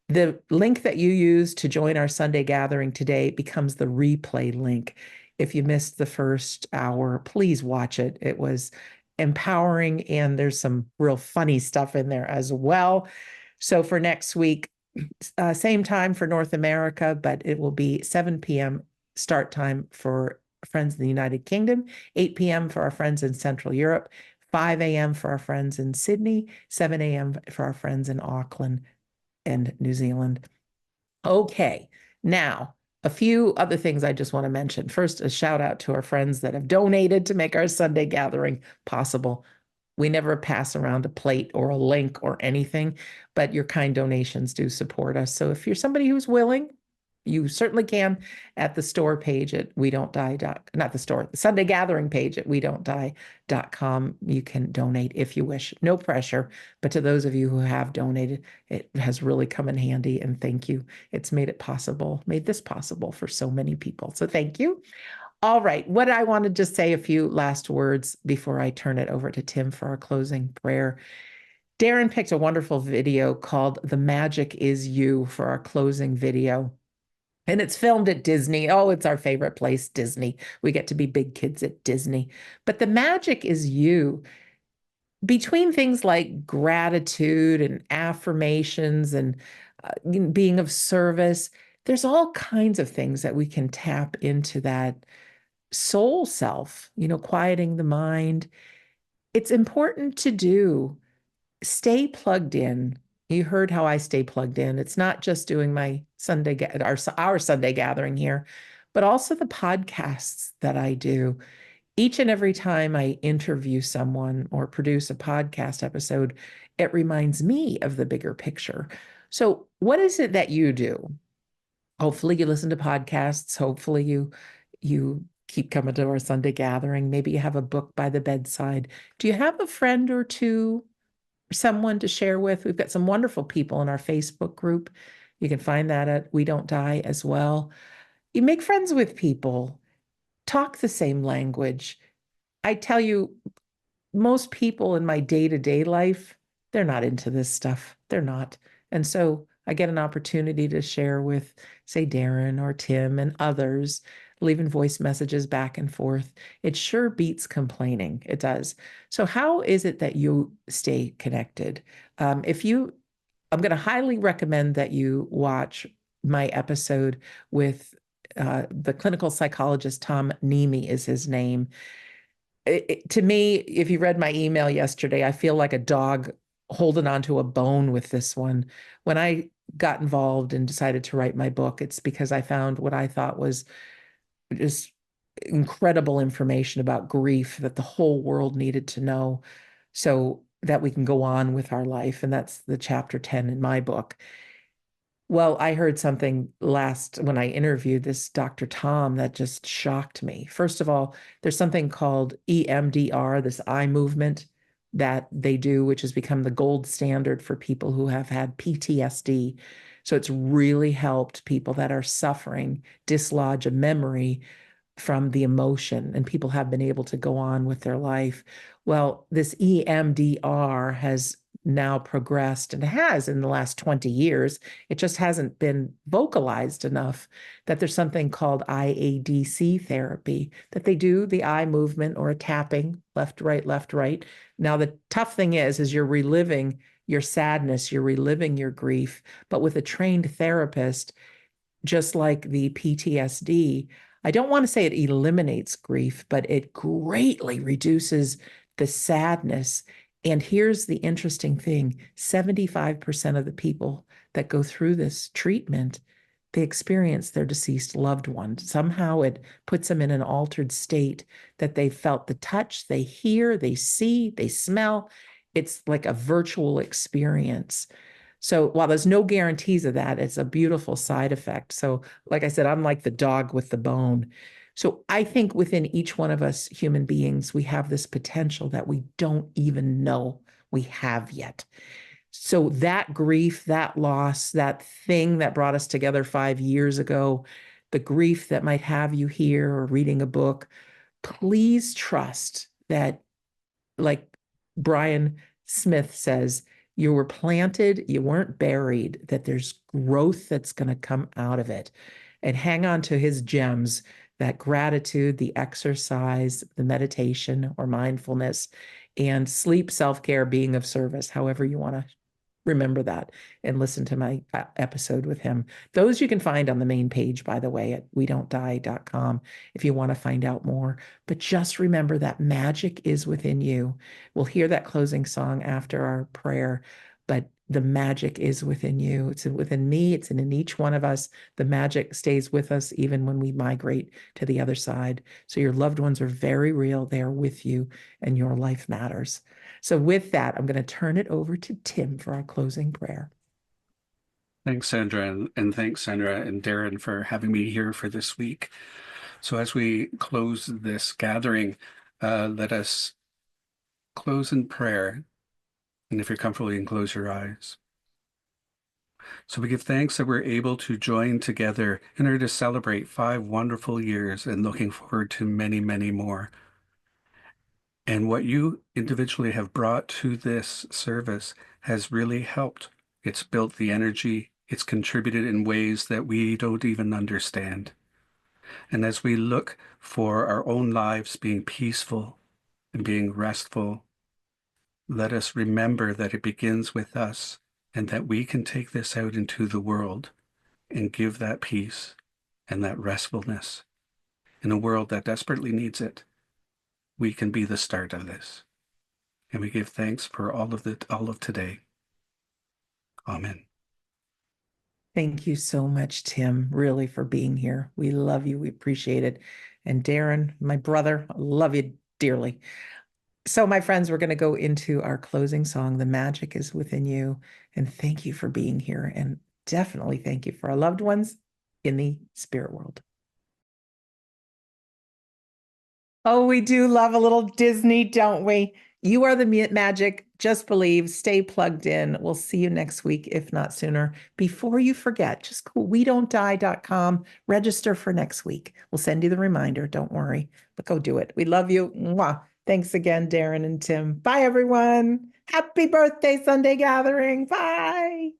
The link that you use to join our Sunday gathering today becomes the replay link. If you missed the first hour, please watch it. It was empowering and there's some real funny stuff in there as well. So for next week, same time for North America, but it will be 7 p.m. start time for friends in the United Kingdom, 8 p.m. for our friends in Central Europe, 5 a.m. for our friends in Sydney, 7 a.m. for our friends in Auckland and New Zealand. Okay, now a few other things I just want to mention. First, a shout out to our friends that have donated to make our Sunday gathering possible. We never pass around a plate or a link or anything, but your kind donations do support us. So if you're somebody who's willing, you certainly can at the store page at the Sunday gathering page at wedon'tdie.com. You can donate if you wish. No pressure, but to those of you who have donated, it has really come in handy and thank you. It's made this possible for so many people. So thank you. All right. What I want to just say a few last words before I turn it over to Tim for our closing prayer. Darren picked a wonderful video called The Magic Is You for our closing video. And it's filmed at Disney. Oh, it's our favorite place, Disney. We get to be big kids at Disney. But the magic is you. Between things like gratitude and affirmations and being of service, There's all kinds of things that we can tap into that soul self, quieting the mind. It's important to do. Stay plugged in. You heard how I stay plugged in. It's not just doing my our Sunday gathering here, but also the podcasts that I do. Each and every time I interview someone or produce a podcast episode, it reminds me of the bigger picture. So, what is it that you do? Hopefully you listen to podcasts. Hopefully you keep coming to our Sunday gathering. Maybe you have a book by the bedside. Do you have a friend or two, someone to share with? We've got some wonderful people in our Facebook group. You can find that at We Don't Die as well. You make friends with people, talk the same language. I tell you, most people in my day-to-day life, they're not into this stuff. They're not. And so I get an opportunity to share with, say, Darren or Tim and others, leaving voice messages back and forth. It sure beats complaining. It does. So how is it that you stay connected? I'm going to highly recommend that you watch my episode with the clinical psychologist, Tom Nemi is his name. To me, if you read my email yesterday, I feel like a dog holding onto a bone with this one. When I got involved and decided to write my book, it's because I found what I thought was just incredible information about grief that the whole world needed to know so that we can go on with our life. And that's the chapter 10 in my book. Well, I heard something last when I interviewed this Dr. Tom that just shocked me. First of all, there's something called EMDR, this eye movement that they do, which has become the gold standard for people who have had PTSD. So it's really helped people that are suffering dislodge a memory from the emotion, and people have been able to go on with their life. Well, this EMDR has now progressed and has in the last 20 years. It just hasn't been vocalized enough that there's something called IADC therapy, that they do the eye movement or a tapping, left, right, left, right. Now, the tough thing is you're reliving your sadness, you're reliving your grief, but with a trained therapist, just like the PTSD, I don't want to say it eliminates grief, but it greatly reduces the sadness. And here's the interesting thing, 75% of the people that go through this treatment, they experience their deceased loved one. Somehow it puts them in an altered state that they felt the touch, they hear, they see, they smell. It's like a virtual experience. So while there's no guarantees of that, it's a beautiful side effect. So like I said, I'm like the dog with the bone. So I think within each one of us human beings, we have this potential that we don't even know we have yet. So that grief, that loss, that thing that brought us together 5 years ago, the grief that might have you here or reading a book, please trust that, like Brian Smith says, you were planted, you weren't buried, that there's growth that's going to come out of it. And hang on to his gems, that gratitude, the exercise, the meditation or mindfulness, and sleep, self-care, being of service, however you want to remember that and listen to my episode with him. Those you can find on the main page, by the way, at wedon'tdie.com if you want to find out more. But just remember that magic is within you. We'll hear that closing song after our prayer, but the magic is within you. It's within me. It's in each one of us. The magic stays with us even when we migrate to the other side. So your loved ones are very real. They are with you and your life matters. So with that, I'm going to turn it over to Tim for our closing prayer. Thanks, Sandra, and thanks, Sandra and Darren, for having me here for this week. So as we close this gathering, let us close in prayer. And if you're comfortable, you can close your eyes. So we give thanks that we're able to join together in order to celebrate 5 wonderful years and looking forward to many, many more. And what you individually have brought to this service has really helped. It's built the energy. It's contributed in ways that we don't even understand. And as we look for our own lives being peaceful and being restful, let us remember that it begins with us and that we can take this out into the world and give that peace and that restfulness in a world that desperately needs it. We can be the start of this. And we give thanks for all of today. Amen. Thank you so much, Tim, really, for being here. We love you. We appreciate it. And Darren, my brother, I love you dearly. So, my friends, we're going to go into our closing song, The Magic is Within You. And thank you for being here. And definitely thank you for our loved ones in the spirit world. Oh, we do love a little Disney, don't we? You are the magic. Just believe. Stay plugged in. We'll see you next week, if not sooner. Before you forget, just go wedon'tdie.com. Register for next week. We'll send you the reminder. Don't worry, but go do it. We love you. Mwah. Thanks again, Darren and Tim. Bye, everyone. Happy birthday, Sunday Gathering. Bye.